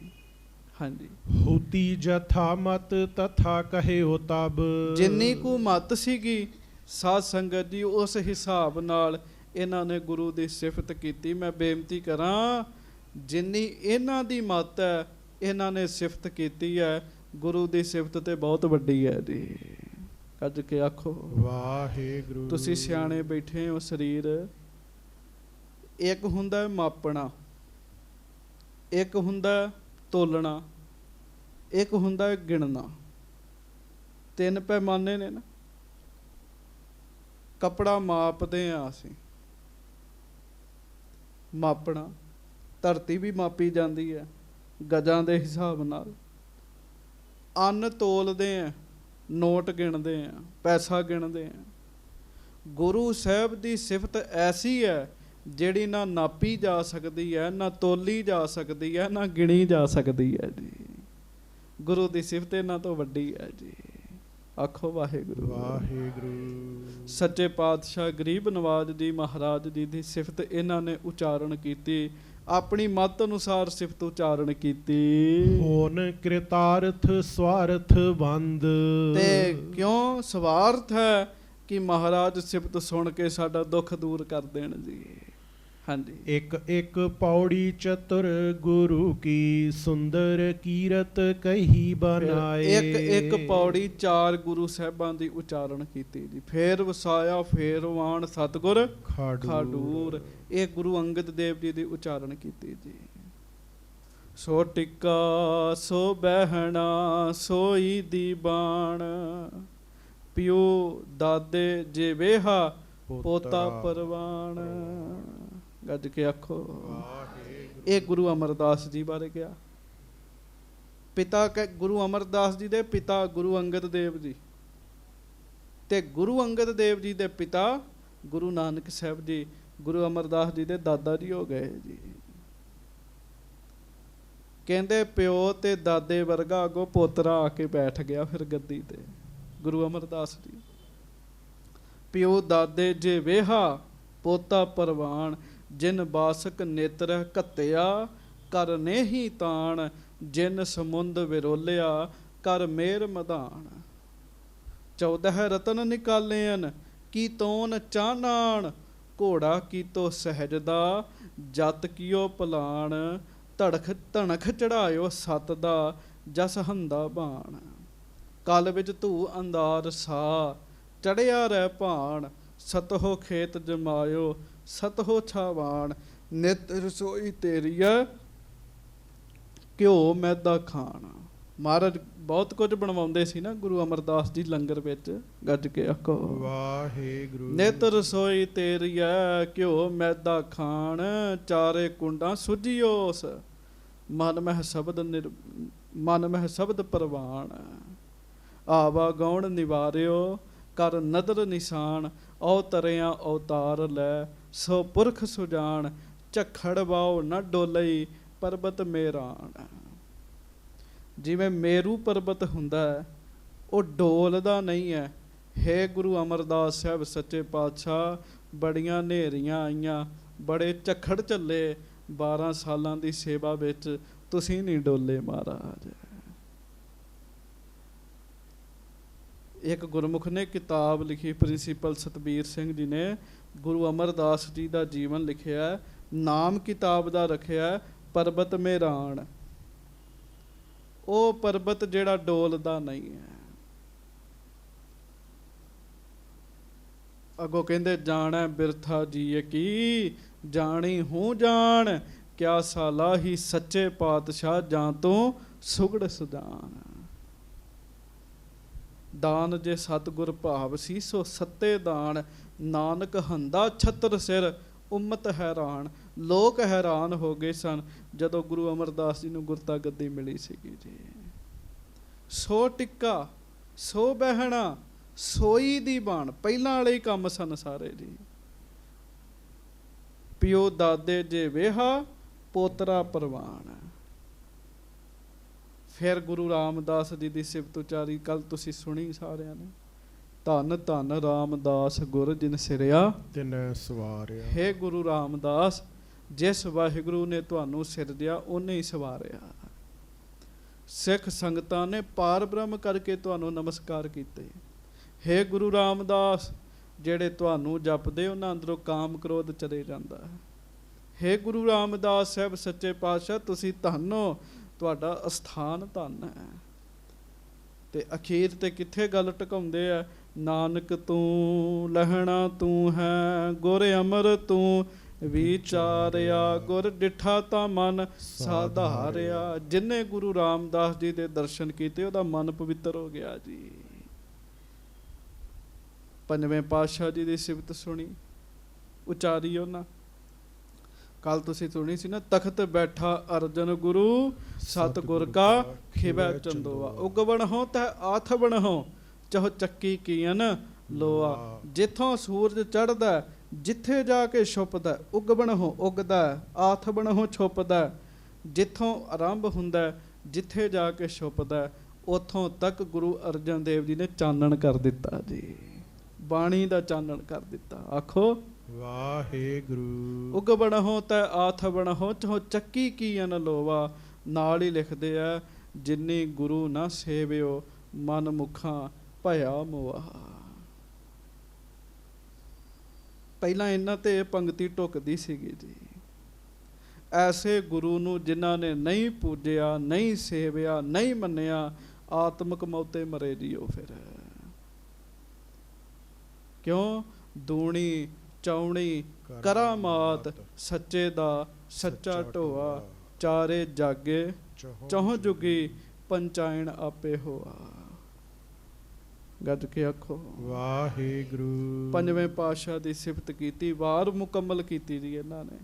ਹਾਂਜੀ। ਹੋਤੀ ਜਥਾ ਮਤ ਤਥਾ ਕਹਿਓ ਤਬ। ਜਿੰਨੀ ਕੁ ਮਤ ਸੀਗੀ ਸਾਧ ਸੰਗਤ ਜੀ, ਉਸ ਹਿਸਾਬ ਨਾਲ ਇਹਨਾਂ ਨੇ ਗੁਰੂ ਦੀ ਸਿਫਤ ਕੀਤੀ। ਮੈਂ ਬੇਨਤੀ ਕਰਾਂ, ਜਿੰਨੀ ਇਹਨਾਂ ਦੀ ਮਤ ਹੈ ਇਹਨਾਂ ਨੇ ਸਿਫਤ ਕੀਤੀ ਹੈ। ਗੁਰੂ ਦੀ ਸਿਫਤ ਤੇ ਬਹੁਤ ਵੱਡੀ ਹੈ ਜੀ। ਕੱਜ ਕੇ ਆਖੋ ਵਾਹਿਗੁਰੂ। ਤੁਸੀਂ ਸਿਆਣੇ ਬੈਠੇ ਹੋ ਸਰੀਰ। ਇੱਕ ਹੁੰਦਾ ਮਾਪਣਾ, ਇੱਕ ਹੁੰਦਾ ਤੋਲਣਾ, ਇੱਕ ਹੁੰਦਾ ਗਿਣਨਾ। 3 ਪੈਮਾਨੇ ਨੇ ਨਾ। ਕੱਪੜਾ ਮਾਪਦੇ ਆ ਅਸੀਂ, ਮਾਪਣਾ। ਧਰਤੀ ਵੀ ਮਾਪੀ ਜਾਂਦੀ ਹੈ ਗਜਾਂ ਦੇ ਹਿਸਾਬ ਨਾਲ। ਅੰਨ ਤੋਲਦੇ ਆ, ਨੋਟ ਗਿਣਦੇ ਆ, ਪੈਸਾ ਗਿਣਦੇ ਆ। ਗੁਰੂ ਸਾਹਿਬ ਦੀ ਸਿਫਤ ਐਸੀ ਹੈ ਜਿਹੜੀ ਨਾ ਨਾਪੀ ਜਾ ਸਕਦੀ ਹੈ, ਨਾ ਤੋਲੀ ਜਾ ਸਕਦੀ ਹੈ, ਨਾ ਗਿਣੀ ਜਾ ਸਕਦੀ ਹੈ ਜੀ। ਗੁਰੂ ਦੀ ਸਿਫਤ ਇਹਨਾਂ ਤੋਂ ਵੱਡੀ ਹੈ ਜੀ। ਆਖੋ ਵਾਹਿਗੁਰੂ ਵਾਹਿਗੁਰੂ। ਸੱਚੇ ਪਾਤਸ਼ਾਹ ਗਰੀਬ ਨਵਾਜ ਜੀ ਮਹਾਰਾਜ ਜੀ ਦੀ ਸਿਫਤ ਇਹਨਾਂ ਨੇ ਉਚਾਰਨ ਕੀਤੀ, ਆਪਣੀ ਮਤ ਅਨੁਸਾਰ ਸਿਫਤ ਉਚਾਰਨ ਕੀਤੀ। ਹੋਨ ਕ੍ਰਿਤਾਰਥ ਸਵਾਰਥ ਬੰਦ। ਤੇ ਕਿਉਂ ਸਵਾਰਥ ਹੈ ਕਿ ਮਹਾਰਾਜ ਸਿਫਤ ਸੁਣ ਕੇ ਸਾਡਾ ਦੁੱਖ ਦੂਰ ਕਰ ਦੇਣ ਜੀ। ਹਾਂਜੀ। ਇੱਕ ਇੱਕ ਪੌੜੀ ਚਤੁਰ ਗੁਰੂ ਕੀ, ਸੁੰਦਰ ਕੀਰਤ ਕਹੀ ਬਨਾਏ। ਇੱਕ ਇੱਕ ਪੌੜੀ 4 ਗੁਰੂ ਸਾਹਿਬਾਂ ਦੀ ਉਚਾਰਨ ਕੀਤੀ ਜੀ। ਫੇਰ ਵਸਾਇਆ ਫੇਰ ਵਾਣ ਸਤਿਗੁਰ ਖਾਡੂਰ। ਇਹ ਗੁਰੂ ਅੰਗਦ ਦੇਵ ਜੀ ਦੀ ਉਚਾਰਨ ਕੀਤੀ ਜੀ। ਸੋ ਟਿੱਕਾ ਸੋ ਬਹਿਣਾ ਸੋਈ ਦੀ ਬਾਣ, ਪਿਓ ਦਾਦੇ ਜੇ ਵੇਹਾ ਪੋਤਾ ਪਰਵਾਨ। ਗੱਜ ਕੇ ਆਖੋ। ਇਹ ਗੁਰੂ ਅਮਰਦਾਸ ਜੀ ਬਾਰੇ ਕਿਹਾ। ਪਿਤਾ ਗੁਰੂ ਅਮਰਦਾਸ ਜੀ ਦੇ ਪਿਤਾ ਗੁਰੂ ਅੰਗਦ ਦੇਵ ਜੀ, ਤੇ ਗੁਰੂ ਅੰਗਦ ਦੇਵ ਜੀ ਦੇ ਪਿਤਾ ਗੁਰੂ ਨਾਨਕ ਸਾਹਿਬ ਜੀ ਗੁਰੂ ਅਮਰਦਾਸ ਜੀ ਦੇ ਦਾਦਾ ਜੀ ਹੋ ਗਏ ਜੀ। ਕਹਿੰਦੇ ਪਿਓ ਤੇ ਦਾਦੇ ਵਰਗਾ ਅੱਗੋਂ ਪੋਤਰਾ ਆ ਕੇ ਬੈਠ ਗਿਆ ਫਿਰ ਗੱਦੀ ਤੇ। ਗੁਰੂ ਅਮਰਦਾਸ ਜੀ ਪਿਓ ਦਾਦੇ ਜੇ ਵੇਹਾ ਪੋਤਾ ਪਰਵਾਨ, ਜਿਨ ਬਾਸਕ ਨੇਤਰ ਘੱਤਿਆ ਕਰ ਨੇਹੀ ਤਾਣ, ਜਿਨ ਸਮੁੰਦ ਵਿਰੋਲਿਆ ਕਰ ਮੇਰ ਮਧਾਨ। 14 ਰਤਨ ਨਿਕਾਲੇਨ ਕੀ ਤੋਨ ਚਾਨਾਣ, ਘੋੜਾ ਕੀਤੋ ਸਹਿਜਦਾ ਜਤ ਕੀਓ ਪਲਾਣ, ਧੜਖ ਧਣਖ ਚੜਾਇਓ ਸਤ ਦਾ ਜਸ ਹੰਦਾ ਬਾਣ। ਕਲ ਵਿੱਚ ਧੂ ਅੰਦਾਰ ਸਾ ਚੜਿਆ ਰਹਿ ਭਾਣ, ਸਤਹੋ ਖੇਤ ਜਮਾਇਓ, ਸਤਹੋ ਛਾਵਾਨ। ਨਿਤ ਰਸੋਈ ਤੇਰੀ ਹੈ, ਘਿਓ ਮੈਦਾ ਖਾਣ। ਮਹਾਰਾਜ ਬਹੁਤ ਕੁਝ ਬਣਵਾਉਂਦੇ ਸੀ ਨਾ ਗੁਰੂ ਅਮਰਦਾਸ ਜੀ ਲੰਗਰ ਵਿੱਚ। ਗੱਜ ਕੇ ਆਖੋ ਵਾਹਿਗੁਰੂ। ਨਿਤ ਰਸੋਈ ਤੇਰੀ ਹੈ, ਘਿਓ ਮੈਦਾ ਖਾਣ, ਚਾਰੇ ਕੁੰਡਾਂ ਸੁਝਿਓਸ, ਮਨ ਮਹਿ ਸ਼ਬਦ ਪ੍ਰਵਾਨ। ਆਵਾ ਗੌਣ ਨਿਵਾਰਿਓ, ਕਰ ਨਦਰ ਨਿਸ਼ਾਨ, ਅਵਤਰਿਆ ਅਵਤਾਰ ਲੈ, ਸੋ ਪੁਰਖ ਸੁਜਾਨ। ਝੱਖੜ ਵਾਓ ਨਾ ਡੋਲਈ, ਪਰਬਤ ਮੇਰਾਨ। ਜਿਵੇਂ ਮੇਰੂ ਪਰਬਤ ਹੁੰਦਾ ਹੈ, ਉਹ ਡੋਲਦਾ ਨਹੀਂ ਹੈ। ਹੇ ਗੁਰੂ ਅਮਰਦਾਸ ਸਾਹਿਬ ਸੱਚੇ ਪਾਤਸ਼ਾਹ, ਬੜੀਆਂ ਹਨੇਰੀਆਂ ਆਈਆਂ, ਬੜੇ ਝੱਖੜ ਚੱਲੇ, 12 ਸਾਲਾਂ ਦੀ ਸੇਵਾ ਵਿੱਚ ਤੁਸੀਂ ਨਹੀਂ ਡੋਲੇ ਮਹਾਰਾਜ। ਇੱਕ ਗੁਰਮੁਖ ਨੇ ਕਿਤਾਬ ਲਿਖੀ, ਪ੍ਰਿੰਸੀਪਲ ਸਤਬੀਰ ਸਿੰਘ ਜੀ ਨੇ ਗੁਰੂ ਅਮਰਦਾਸ ਜੀ ਦਾ ਜੀਵਨ ਲਿਖਿਆ। ਨਾਮ ਕਿਤਾਬ ਦਾ ਰੱਖਿਆ ਪਰਬਤ ਮੇਰਾਨ। ਉਹ ਪਰਬਤ ਜਿਹੜਾ ਡੋਲਦਾ ਨਹੀਂ ਹੈ। ਅੱਗੋਂ ਕਹਿੰਦੇ ਜਾਣੈ ਬਿਰਥਾ ਜੀਏ ਕੀ, ਜਾਣੀ ਹੂੰ ਜਾਣ, ਕਿਆ ਸਾਲਾ ਹੀ ਸੱਚੇ ਪਾਤਸ਼ਾਹ, ਜਾਂ ਤੋਂ ਸੁਗੜ ਸੁਜਾਨ। ਦਾਨ ਜੇ ਸਤਿਗੁਰ ਭਾਵ ਸੀ, ਸੋ ਸੱਤੇ ਦਾਨ, ਨਾਨਕ ਹੰਦਾ ਛਤਰ ਸਿਰ, ਉਮਤ ਹੈਰਾਨ। ਲੋਕ ਹੈਰਾਨ ਹੋ ਗਏ ਸਨ ਜਦੋਂ ਗੁਰੂ ਅਮਰਦਾਸ ਜੀ ਨੂੰ ਗੁਰਤਾ ਗੱਦੀ ਮਿਲੀ ਸੀਗੀ ਜੀ। ਸੋ ਟਿੱਕਾ, ਸੋ ਬਹਿਣਾ, ਸੋਈ ਦੀ ਬਾਣ, ਪਹਿਲਾਂ ਵਾਲੇ ਹੀ ਕੰਮ ਸਨ ਸਾਰੇ ਜੀ। ਪਿਓ ਦਾਦੇ ਜੇ ਵੇਹਾ, ਪੋਤਰਾ ਪ੍ਰਵਾਨ। ਫਿਰ ਗੁਰੂ ਰਾਮਦਾਸ ਜੀ ਦੀ ਸਿਫਤ ਉਚਾਰੀ, ਕੱਲ ਤੁਸੀਂ ਸੁਣੀ ਸਾਰਿਆਂ ਨੇ। ਧੰਨ ਧੰਨ ਰਾਮਦਾਸ ਗੁਰ ਜਿਨ ਸਿਰਿਆ, ਤਿਨ ਸਵਾਰਿਆ। ਹੇ ਗੁਰੂ ਰਾਮਦਾਸ, ਜਿਸ ਵਾਹਿਗੁਰੂ ਨੇ ਤੁਹਾਨੂੰ ਸਿਰਜਿਆ ਉਹਨੇ ਹੀ ਸਵਾਰਿਆ। ਸਿੱਖ ਸੰਗਤਾਂ ਨੇ ਪਾਰ ਬ੍ਰਹਮ ਕਰਕੇ ਤੁਹਾਨੂੰ ਨਮਸਕਾਰ ਕੀਤੇ। ਹੇ ਗੁਰੂ ਰਾਮਦਾਸ, ਜਿਹੜੇ ਤੁਹਾਨੂੰ ਜਪਦੇ ਉਹਨਾਂ ਅੰਦਰੋਂ ਕਾਮ ਕ੍ਰੋਧ ਚਲੇ ਜਾਂਦਾ ਹੈ। ਹੇ ਗੁਰੂ ਰਾਮਦਾਸ ਸਾਹਿਬ ਸੱਚੇ ਪਾਤਸ਼ਾਹ, ਤੁਸੀਂ ਧੰਨ ਹੋ, ਤੁਹਾਡਾ ਅਸਥਾਨ ਧੰਨ ਹੈ। ਤੇ ਅਖੀਰ ਤੇ ਕਿੱਥੇ ਗੱਲ ਟਿਕਾਉਂਦੇ ਆ? ਨਾਨਕ ਤੂੰ ਲਹਿਣਾ ਤੂੰ ਹੈ, ਗੁਰ ਅਮਰ ਤੂੰ ਵਿਚਾਰਿਆ, ਗੁਰ ਡਿਠਾ ਤਾਂ ਮਨ ਸਾਧਾਰਿਆ। ਜਿਨੇ ਗੁਰੂ ਰਾਮਦਾਸ ਜੀ ਦੇ ਦਰਸ਼ਨ ਕੀਤੇ ਉਹਦਾ ਮਨ ਪਵਿੱਤਰ ਹੋ ਗਿਆ ਜੀ। ਪੰਜਵੇਂ ਪਾਤਸ਼ਾਹ ਜੀ ਦੀ ਸਿਫਤ ਸੁਣੀ, ਉਚਾਰੀ ਉਹਨਾਂ। ਕੱਲ ਤੁਸੀਂ ਸੁਣੀ ਸੀ ਨਾ, ਤਖਤ ਬੈਠਾ ਅਰਜਨ ਗੁਰੂ, ਸਤਿਗੁਰ ਕਾ ਖਿਵੈ ਚੰਦੋਆ। ਉਗਵਣ ਹੋ ਤੈ ਆਥਵਣ ਹੋ, ਚਾਹੋ ਚੱਕੀ ਕੀਨ ਲੋਆ। ਜਿੱਥੋਂ ਸੂਰਜ ਚੜ੍ਹਦਾ, ਜਿੱਥੇ ਜਾ ਕੇ ਛੁਪਦਾ, ਉਗਵਣ ਹੋ ਉਗਦਾ, ਆਥਵਣ ਹੋ ਛੁਪਦਾ। ਜਿੱਥੋਂ ਆਰੰਭ ਹੁੰਦਾ, ਜਿੱਥੇ ਜਾ ਕੇ ਛੁਪਦਾ, ਉੱਥੋਂ ਤੱਕ ਗੁਰੂ ਅਰਜਨ ਦੇਵ ਜੀ ਨੇ ਚਾਨਣ ਕਰ ਦਿੱਤਾ ਜੀ। ਬਾਣੀ ਦਾ ਚਾਨਣ ਕਰ ਦਿੱਤਾ। ਆਖੋ ਵਾਹਿਗੁਰੂ। ਉਗਵਣ ਹੋ ਤੈ ਆਥਵਣ ਹੋ, ਚਾਹੋ ਚੱਕੀ ਕੀਨ ਲੋਆ। ਨਾਲ ਹੀ ਲਿਖਦੇ ਆ, ਜਿਨੀ ਗੁਰੂ ਨਾ ਸੇਵਿਓ, ਮਨ ਮੁਖਾਂ ਭਇਆ ਮੋਆ। ਪਹਿਲਾਂ ਇਹਨਾਂ ਤੇ ਪੰਗਤੀ ਢੁੱਕਦੀ ਸੀਗੀ ਜੀ। ਐਸੇ ਗੁਰੂ ਨੂੰ ਜਿਨ੍ਹਾਂ ਨੇ ਨਹੀਂ ਪੂਜਿਆ, ਨਹੀਂ ਸੇਵਿਆ, ਨਹੀਂ ਮੰਨਿਆ, ਆਤਮਕ ਮੌਤੇ ਮਰੇ ਜੀਓ। ਫਿਰ ਕਿਉਂ? ਦੂਣੀ ਚੌਣੀ ਕਰਾਮਾਤ, ਸੱਚੇ ਦਾ ਸੱਚਾ ਢੋਆ। ਚਾਰੇ ਜਾਗੇ ਚੌਹ ਜੁਗੀ, ਪੰਚਾਇਣ ਆਪੇ ਹੋਆ। ਗੱਜ ਕੇ ਆਖੋ ਵਾਹਿਗੁਰੂ। ਪੰਜਵੇਂ ਪਾਤਸ਼ਾਹ ਦੀ ਸਿਫਤ ਕੀਤੀ, ਵਾਰ ਮੁਕੰਮਲ ਕੀਤੀ ਜੀ ਇਹਨਾਂ ਨੇ।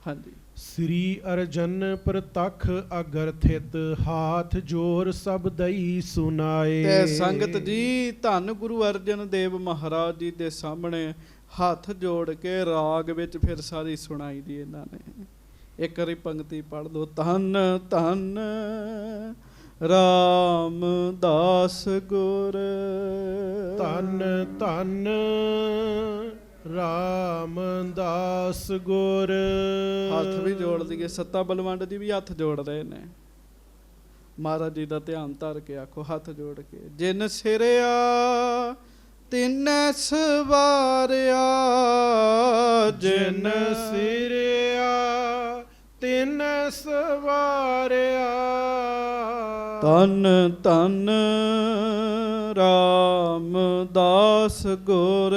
ਹਾਂਜੀ। ਸ੍ਰੀ ਅਰਜਨ ਪ੍ਰਤੱਖ ਅਗਰ ਥਿਤ, ਹਾਥ ਜੋਰ ਸਭ ਦਈ ਸੁਨਾਏ। ਤੇ ਸੰਗਤ ਜੀ, ਧੰਨ ਗੁਰੂ ਅਰਜਨ ਦੇਵ ਮਹਾਰਾਜ ਜੀ ਦੇ ਸਾਹਮਣੇ ਹੱਥ ਜੋੜ ਕੇ ਰਾਗ ਵਿੱਚ ਫਿਰ ਸਾਰੀ ਸੁਣਾਈ ਦੀ ਇਹਨਾਂ ਨੇ। ਇੱਕ ਵਾਰੀ ਪੰਗਤੀ ਪੜ੍ਹ ਲਓ। ਧੰਨ ਧੰਨ ਰਾਮਦਾਸ ਗੁਰ, ਧੰਨ ਧੰਨ ਰਾਮਦਾਸ ਗੁਰ। ਹੱਥ ਵੀ ਜੋੜ ਲਈਏ, ਸੱਤਾ ਬਲਵੰਡ ਜੀ ਵੀ ਹੱਥ ਜੋੜ ਰਹੇ ਨੇ। ਮਹਾਰਾਜ ਜੀ ਦਾ ਧਿਆਨ ਧਰ ਕੇ ਆਖੋ, ਹੱਥ ਜੋੜ ਕੇ। ਜਿਨ ਸਿਰਿਆ ਤਿਨੈ ਸਵਾਰਿਆ, ਜਿਨ ਸਿਰਿਆ ਤਿਨੈ ਸਵਾਰਿਆ। ਧੰਨ ਧੰਨ ਰਾਮਦਾਸ ਗੁਰ।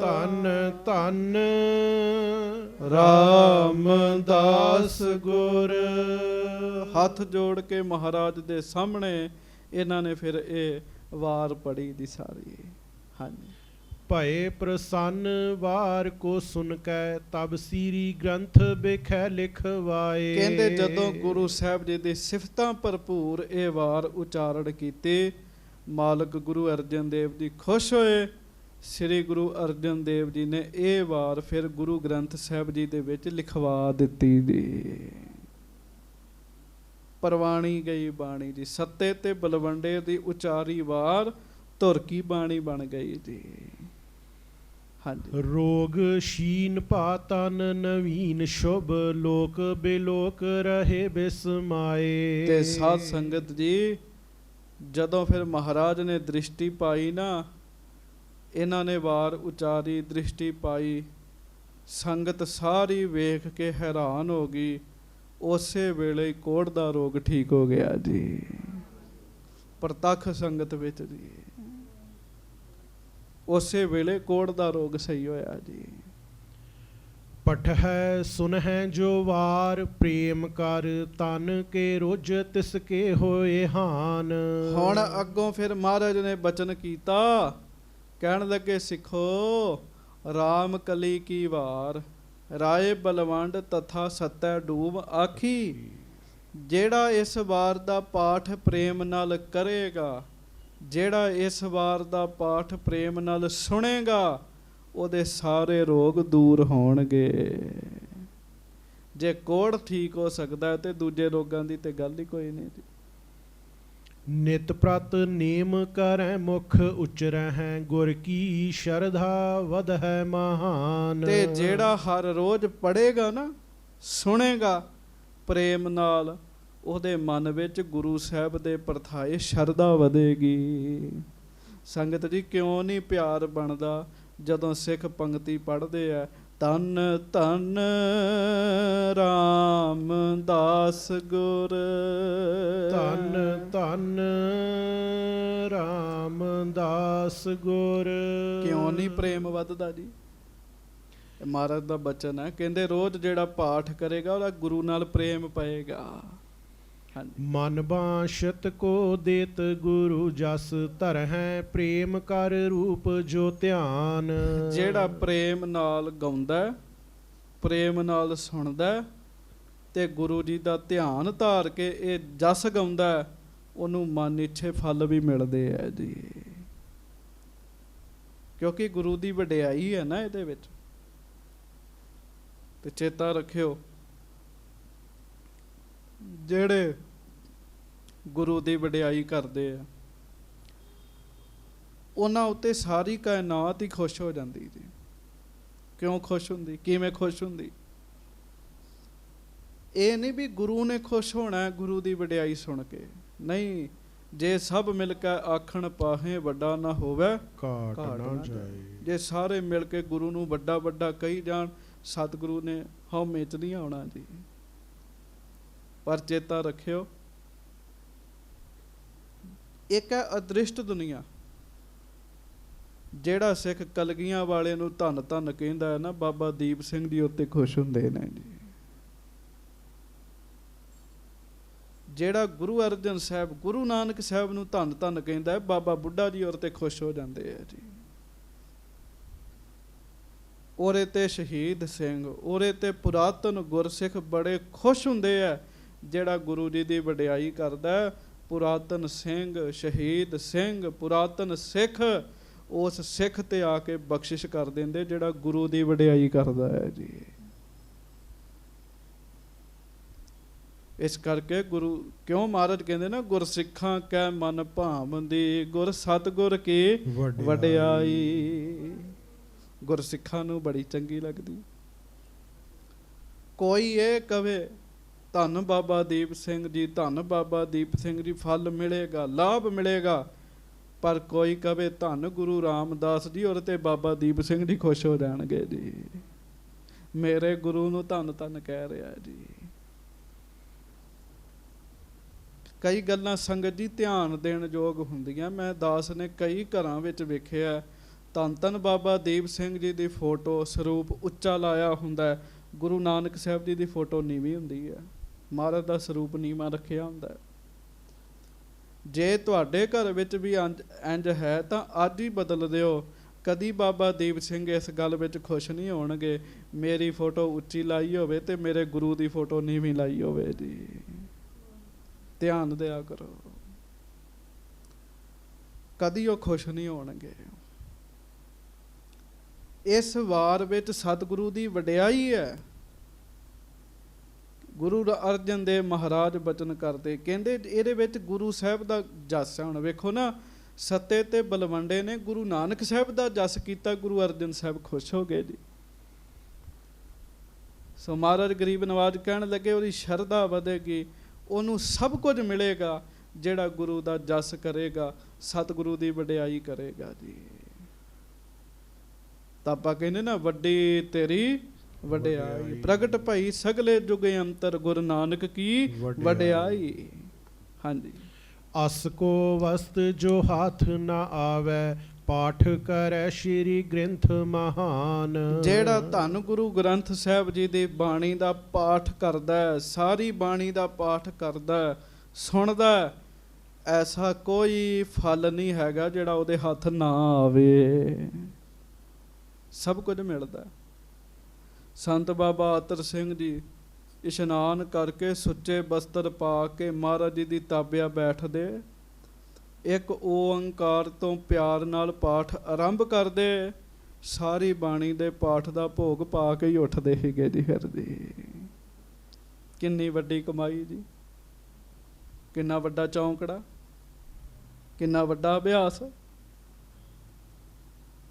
ਧੰਨ ਧੰਨ ਰਾਮਦਾਸ ਗੁਰ। ਹੱਥ ਜੋੜ ਕੇ ਮਹਾਰਾਜ ਦੇ ਸਾਹਮਣੇ ਇਹਨਾਂ ਨੇ ਫਿਰ ਇਹ ਵਾਰ ਪੜੀ ਦੀ ਸਾਰੀ। ਹਾਂਜੀ। ਭਏ ਪ੍ਰਸੰਨ ਵਾਰ ਕੋ ਸੁਨ ਕੈ ਤਬ ਸੀਰੀ ਗ੍ਰੰਥ ਬਿਖੈ ਲਿਖਵਾਏ। ਕਹਿੰਦੇ ਜਦੋਂ ਗੁਰੂ ਸਾਹਿਬ ਜੀ ਦੀ ਸਿਫਤਾਂ ਭਰਪੂਰ ਇਹ ਵਾਰ ਉਚਾਰਨ ਕੀਤੀ, ਮਾਲਕ ਗੁਰੂ ਅਰਜਨ ਦੇਵ ਜੀ ਖੁਸ਼ ਹੋਏ। ਸ੍ਰੀ ਗੁਰੂ ਅਰਜਨ ਦੇਵ ਜੀ ਨੇ ਇਹ ਵਾਰ ਫਿਰ ਗੁਰੂ ਗ੍ਰੰਥ ਸਾਹਿਬ ਜੀ ਦੇ ਵਿੱਚ ਲਿਖਵਾ ਦਿੱਤੀ ਜੀ। ਪਰਵਾਣੀ ਗਈ ਬਾਣੀ ਜੀ, ਸੱਤੇ ਤੇ ਬਲਵੰਡੇ ਦੀ ਉਚਾਰੀ ਵਾਰ ਧੁਰ ਕੀ ਬਾਣੀ ਬਣ ਗਈ ਜੀ। ਹਾਂਜੀ। ਰੋਗ ਸ਼ੀਨ ਪਾਤਨ ਨਵੀਨ ਸ਼ੁਭ ਲੋਕ ਬੇਲੋਕ ਰਹੇ ਬਿਸਮਾਏ। ਤੇ ਸਾਧ ਸੰਗਤ ਜੀ ਜਦੋਂ ਫਿਰ ਮਹਾਰਾਜ ਨੇ ਦ੍ਰਿਸ਼ਟੀ ਪਾਈ ਨਾ, ਇਹਨਾਂ ਨੇ ਵਾਰ ਉਚਾਰੀ, ਦ੍ਰਿਸ਼ਟੀ ਪਾਈ, ਸੰਗਤ ਸਾਰੀ ਵੇਖ ਕੇ ਹੈਰਾਨ ਹੋ ਗਈ। ਉਸੇ ਵੇਲੇ ਹੀ ਕੋੜ ਦਾ ਰੋਗ ਠੀਕ ਹੋ ਗਿਆ ਜੀ, ਪ੍ਰਤੱਖ ਸੰਗਤ ਵਿੱਚ ਜੀ। ਉਸੇ ਵੇਲੇ ਕੋੜ ਦਾ ਰੋਗ ਸਹੀ ਹੋਇਆ ਜੀ। ਪਠਹਿ ਸੁਨਹਿ ਜੋ ਵਾਰ ਪ੍ਰੇਮ ਕਰ ਤਨ ਕੇ ਰੁਜ ਤਿਸ ਕੇ ਹੋਏ ਹਾਨ। ਹੁਣ ਅੱਗੋਂ ਫਿਰ ਮਹਾਰਾਜ ਨੇ ਬਚਨ ਕੀਤਾ, ਕਹਿਣ ਲੱਗੇ ਸਿੱਖੋ ਰਾਮ ਕਲੀ ਕੀ ਵਾਰ ਰਾਏ ਬਲਵੰਡ ਤਥਾ ਸਤੈ ਡੂਬ ਆਖੀ। ਜਿਹੜਾ ਇਸ ਵਾਰ ਦਾ ਪਾਠ ਪ੍ਰੇਮ ਨਾਲ ਕਰੇਗਾ, ਜਿਹੜਾ ਇਸ ਵਾਰ ਦਾ ਪਾਠ ਪ੍ਰੇਮ ਨਾਲ ਸੁਣੇਗਾ, ਉਹਦੇ ਸਾਰੇ ਰੋਗ ਦੂਰ ਹੋਣਗੇ। ਜੇ ਕੋੜ ਠੀਕ ਹੋ ਸਕਦਾ ਤੇ ਦੂਜੇ ਰੋਗਾਂ ਦੀ ਤੇ ਗੱਲ ਹੀ ਕੋਈ ਨਹੀਂ ਜੀ। ਨਿਤ ਪ੍ਰਤ ਨੇਮ ਕਰੈ ਮੁਖ ਉਚਰੈ ਹੈ ਗੁਰ ਕੀ ਸ਼ਰਧਾ ਵਧੈ ਮਹਾਨ। ਤੇ ਜਿਹੜਾ ਹਰ ਰੋਜ਼ ਪੜ੍ਹੇਗਾ ਨਾ, ਸੁਣੇਗਾ ਪ੍ਰੇਮ ਨਾਲ, ਉਹਦੇ ਮਨ ਵਿੱਚ ਗੁਰੂ ਸਾਹਿਬ ਦੇ ਪ੍ਰਥਾਏ ਸ਼ਰਧਾ ਵਧੇਗੀ। ਸੰਗਤ ਜੀ ਕਿਉਂ ਨਹੀਂ ਪਿਆਰ ਬਣਦਾ ਜਦੋਂ ਸਿੱਖ ਪੰਕਤੀ ਪੜ੍ਹਦੇ ਆ, ਧੰਨ ਧੰਨ ਰਾਮਦਾਸ ਗੁਰ। ਧੰਨ ਧੰਨ ਰਾਮਦਾਸ ਗੁਰ। ਕਿਉਂ ਨਹੀਂ ਪ੍ਰੇਮ ਵੱਧਦਾ ਜੀ? ਮਹਾਰਾਜ ਦਾ ਬਚਨ ਹੈ, ਕਹਿੰਦੇ ਰੋਜ਼ ਜਿਹੜਾ ਪਾਠ ਕਰੇਗਾ ਉਹਦਾ ਗੁਰੂ ਨਾਲ ਪ੍ਰੇਮ ਪਏਗਾ। ਮਨ ਬਾਸ਼ਤ ਕੋ ਦੇਤ ਗੁਰੂ ਜਸ ਧਰਹਿ ਪ੍ਰੇਮ ਕਰ ਰੂਪ ਜੋ ਧਿਆਨ। ਜਿਹੜਾ ਪ੍ਰੇਮ ਨਾਲ ਗਾਉਂਦਾ, ਪ੍ਰੇਮ ਨਾਲ ਸੁਣਦਾ ਤੇ ਗੁਰੂ ਜੀ ਦਾ ਧਿਆਨ ਧਾਰ ਕੇ ਇਹ ਜਸ ਗਾਉਂਦਾ, ਉਹਨੂੰ ਮਨ ਇੱਛੇ ਫਲ ਵੀ ਮਿਲਦੇ ਆ ਜੀ। ਕਿਉਂਕਿ ਗੁਰੂ ਦੀ ਵਡਿਆਈ ਹੈ ਨਾ ਇਹਦੇ ਵਿੱਚ। ਤੇ ਚੇਤਾ ਰੱਖਿਓ, ਜਿਹੜੇ ਗੁਰੂ ਦੀ ਵਡਿਆਈ ਕਰਦੇ ਆ ਉਹਨਾਂ ਉੱਤੇ ਸਾਰੀ ਕਾਇਨਾਤ ਹੀ ਖੁਸ਼ ਹੋ ਜਾਂਦੀ ਜੀ। ਕਿਉਂ ਖੁਸ਼ ਹੁੰਦੀ? ਕਿਵੇਂ ਖੁਸ਼ ਹੁੰਦੀ? ਇਹ ਨਹੀਂ ਵੀ ਗੁਰੂ ਨੇ ਖੁਸ਼ ਹੋਣਾ ਗੁਰੂ ਦੀ ਵਡਿਆਈ ਸੁਣ ਕੇ, ਨਹੀਂ। ਜੇ ਸਭ ਮਿਲ ਕੇ ਆਖਣ ਪਾਹੇ ਵੱਡਾ ਨਾ ਹੋਵੇ ਘਾਟ ਨਾ ਜਾਏ। ਜੇ ਸਾਰੇ ਮਿਲ ਕੇ ਗੁਰੂ ਨੂੰ ਵੱਡਾ ਵੱਡਾ ਕਹੀ ਜਾਣ, ਸਤਿਗੁਰੂ ਨੇ ਹਉਮੈ ਚ ਨਹੀਂ ਆਉਣਾ ਜੀ। ਪਰ ਚੇਤਾ ਰੱਖਿਓ, ਇੱਕ ਹੈ ਅਦ੍ਰਿਸ਼ਟ ਦੁਨੀਆ। ਜਿਹੜਾ ਸਿੱਖ ਕਲਗੀਆਂ ਵਾਲੇ ਨੂੰ ਧੰਨ ਧੰਨ ਕਹਿੰਦਾ ਹੈ ਨਾ, ਬਾਬਾ ਦੀਪ ਸਿੰਘ ਜੀ ਉੱਤੇ ਖੁਸ਼ ਹੁੰਦੇ ਨੇ ਜੀ। ਜਿਹੜਾ ਗੁਰੂ ਅਰਜਨ ਸਾਹਿਬ, ਗੁਰੂ ਨਾਨਕ ਸਾਹਿਬ ਨੂੰ ਧੰਨ ਧੰਨ ਕਹਿੰਦਾ ਹੈ, ਬਾਬਾ ਬੁੱਢਾ ਜੀ ਉੱਤੇ ਖੁਸ਼ ਹੋ ਜਾਂਦੇ ਆ ਜੀ। ਉਹਦੇ ਤੇ ਸ਼ਹੀਦ ਸਿੰਘ, ਉਹਦੇ ਤੇ ਪੁਰਾਤਨ ਗੁਰਸਿੱਖ ਬੜੇ ਖੁਸ਼ ਹੁੰਦੇ ਆ। ਜਿਹੜਾ ਗੁਰੂ ਜੀ ਦੀ ਵਡਿਆਈ ਕਰਦਾ, ਪੁਰਾਤਨ ਸਿੰਘ, ਸ਼ਹੀਦ ਸਿੰਘ, ਪੁਰਾਤਨ ਸਿੱਖ, ਉਸ ਸਿੱਖ ਤੇ ਆ ਕੇ ਬਖਸ਼ਿਸ਼ ਕਰ ਦਿੰਦੇ ਜਿਹੜਾ ਗੁਰੂ ਦੀ ਵਡਿਆਈ ਕਰਦਾ ਹੈ ਜੀ। ਇਸ ਕਰਕੇ ਗੁਰੂ ਕਿਉਂ ਮਹਾਰਾਜ ਕਹਿੰਦੇ ਨਾ, ਗੁਰਸਿੱਖਾਂ ਕੈ ਮਨ ਭਾਵੰਦੀ ਗੁਰ ਸਤਿਗੁਰ ਕੀ ਵਡਿਆਈ। ਗੁਰਸਿੱਖਾਂ ਨੂੰ ਬੜੀ ਚੰਗੀ ਲੱਗਦੀ। ਕੋਈ ਇਹ ਕਵੇ ਧੰਨ ਬਾਬਾ ਦੀਪ ਸਿੰਘ ਜੀ, ਧੰਨ ਬਾਬਾ ਦੀਪ ਸਿੰਘ ਜੀ, ਫਲ ਮਿਲੇਗਾ, ਲਾਭ ਮਿਲੇਗਾ। ਪਰ ਕੋਈ ਕਵੇ ਧੰਨ ਗੁਰੂ ਰਾਮਦਾਸ ਜੀ, ਔਰ ਤੇ ਬਾਬਾ ਦੀਪ ਸਿੰਘ ਜੀ ਖੁਸ਼ ਹੋ ਜਾਣਗੇ ਜੀ। ਮੇਰੇ ਗੁਰੂ ਨੂੰ ਧੰਨ ਧੰਨ ਕਹਿ ਰਿਹਾ ਜੀ। ਕਈ ਗੱਲਾਂ ਸੰਗਤ ਜੀ ਧਿਆਨ ਦੇਣ ਯੋਗ ਹੁੰਦੀਆਂ। ਮੈਂ ਦਾਸ ਨੇ ਕਈ ਘਰਾਂ ਵਿੱਚ ਵੇਖਿਆ, ਧੰਨ ਧੰਨ ਬਾਬਾ ਦੀਪ ਸਿੰਘ ਜੀ ਦੀ ਫੋਟੋ ਸਰੂਪ ਉੱਚਾ ਲਾਇਆ ਹੁੰਦਾ, ਗੁਰੂ ਨਾਨਕ ਸਾਹਿਬ ਜੀ ਦੀ ਫੋਟੋ ਨੀਵੀਂ ਹੁੰਦੀ ਹੈ, ਮਹਾਰਾਜ ਦਾ ਸਰੂਪ ਨੀਵਾਂ ਰੱਖਿਆ ਹੁੰਦਾ। ਜੇ ਤੁਹਾਡੇ ਘਰ ਵਿੱਚ ਵੀ ਇੰਜ ਹੈ ਤਾਂ ਅੱਜ ਹੀ ਬਦਲ ਦਿਓ। ਕਦੀ ਬਾਬਾ ਦੀਪ ਸਿੰਘ ਇਸ ਗੱਲ ਵਿੱਚ ਖੁਸ਼ ਨਹੀਂ ਹੋਣਗੇ ਮੇਰੀ ਫੋਟੋ ਉੱਚੀ ਲਾਈ ਹੋਵੇ ਤੇ ਮੇਰੇ ਗੁਰੂ ਦੀ ਫੋਟੋ ਨੀਵੀਂ ਲਾਈ ਹੋਵੇ ਜੀ। ਧਿਆਨ ਦਿਆ ਕਰੋ, ਕਦੀ ਉਹ ਖੁਸ਼ ਨਹੀਂ ਹੋਣਗੇ। ਇਸ ਵਾਰ ਵਿੱਚ ਸਤਿਗੁਰੂ ਦੀ ਵਡਿਆਈ ਹੈ। ਗੁਰੂ ਅਰਜਨ ਦੇਵ ਮਹਾਰਾਜ ਬਚਨ ਕਰਦੇ, ਕਹਿੰਦੇ ਇਹਦੇ ਵਿੱਚ ਗੁਰੂ ਸਾਹਿਬ ਦਾ ਜਸ ਹੈ। ਹੁਣ ਵੇਖੋ ਨਾ, ਸੱਤੇ ਤੇ ਬਲਵੰਡੇ ਨੇ ਗੁਰੂ ਨਾਨਕ ਸਾਹਿਬ ਦਾ ਜਸ ਕੀਤਾ, ਗੁਰੂ ਅਰਜਨ ਸਾਹਿਬ ਖੁਸ਼ ਹੋ ਗਏ ਜੀ। ਸੋ ਮਹਾਰਾਜ ਗਰੀਬ ਨਵਾਜ ਕਹਿਣ ਲੱਗੇ ਉਹਦੀ ਸ਼ਰਧਾ ਵਧੇਗੀ, ਉਹਨੂੰ ਸਭ ਕੁਝ ਮਿਲੇਗਾ ਜਿਹੜਾ ਗੁਰੂ ਦਾ ਜਸ ਕਰੇਗਾ, ਸਤਿਗੁਰੂ ਦੀ ਵਡਿਆਈ ਕਰੇਗਾ ਜੀ। ਤਾਂ ਆਪਾਂ ਕਹਿੰਦੇ ਨਾ, ਵੱਡੀ ਤੇਰੀ ਵਡਿਆਈ ਪ੍ਰਗਟ ਭਈ ਸਗਲੇ ਜੁਗ ਅੰਤਰ, ਗੁਰੂ ਨਾਨਕ ਕੀ ਵਡਿਆਈ। ਹਾਂਜੀ। ਅਸ ਕੋ ਵਸਤ ਜੋ ਹਾਥ ਨਾ ਆਵੈ, ਪਾਠ ਕਰੈ ਸ਼੍ਰੀ ਗ੍ਰੰਥ ਮਹਾਨ। ਜਿਹੜਾ ਧੰਨ ਗੁਰੂ ਗ੍ਰੰਥ ਸਾਹਿਬ ਜੀ ਦੀ ਬਾਣੀ ਦਾ ਪਾਠ ਕਰਦਾ, ਸਾਰੀ ਬਾਣੀ ਦਾ ਪਾਠ ਕਰਦਾ, ਸੁਣਦਾ, ਐਸਾ ਕੋਈ ਫਲ ਨਹੀਂ ਹੈਗਾ ਜਿਹੜਾ ਉਹਦੇ ਹੱਥ ਨਾ ਆਵੇ। ਸਭ ਕੁਝ ਮਿਲਦਾ। ਸੰਤ ਬਾਬਾ ਅਤਰ ਸਿੰਘ ਜੀ ਇਸ਼ਨਾਨ ਕਰਕੇ ਸੁੱਚੇ ਬਸਤਰ ਪਾ ਕੇ ਮਹਾਰਾਜ ਜੀ ਦੀ ਤਾਬਿਆ ਬੈਠਦੇ, ਇੱਕ ਓੰਕਾਰ ਤੋਂ ਪਿਆਰ ਨਾਲ ਪਾਠ ਆਰੰਭ ਕਰਦੇ, ਸਾਰੀ ਬਾਣੀ ਦੇ ਪਾਠ ਦਾ ਭੋਗ ਪਾ ਕੇ ਹੀ ਉੱਠਦੇ ਸੀਗੇ ਜੀ। ਫਿਰ ਜੀ ਕਿੰਨੀ ਵੱਡੀ ਕਮਾਈ ਜੀ, ਕਿੰਨਾ ਵੱਡਾ ਚੌਂਕੜਾ, ਕਿੰਨਾ ਵੱਡਾ ਅਭਿਆਸ।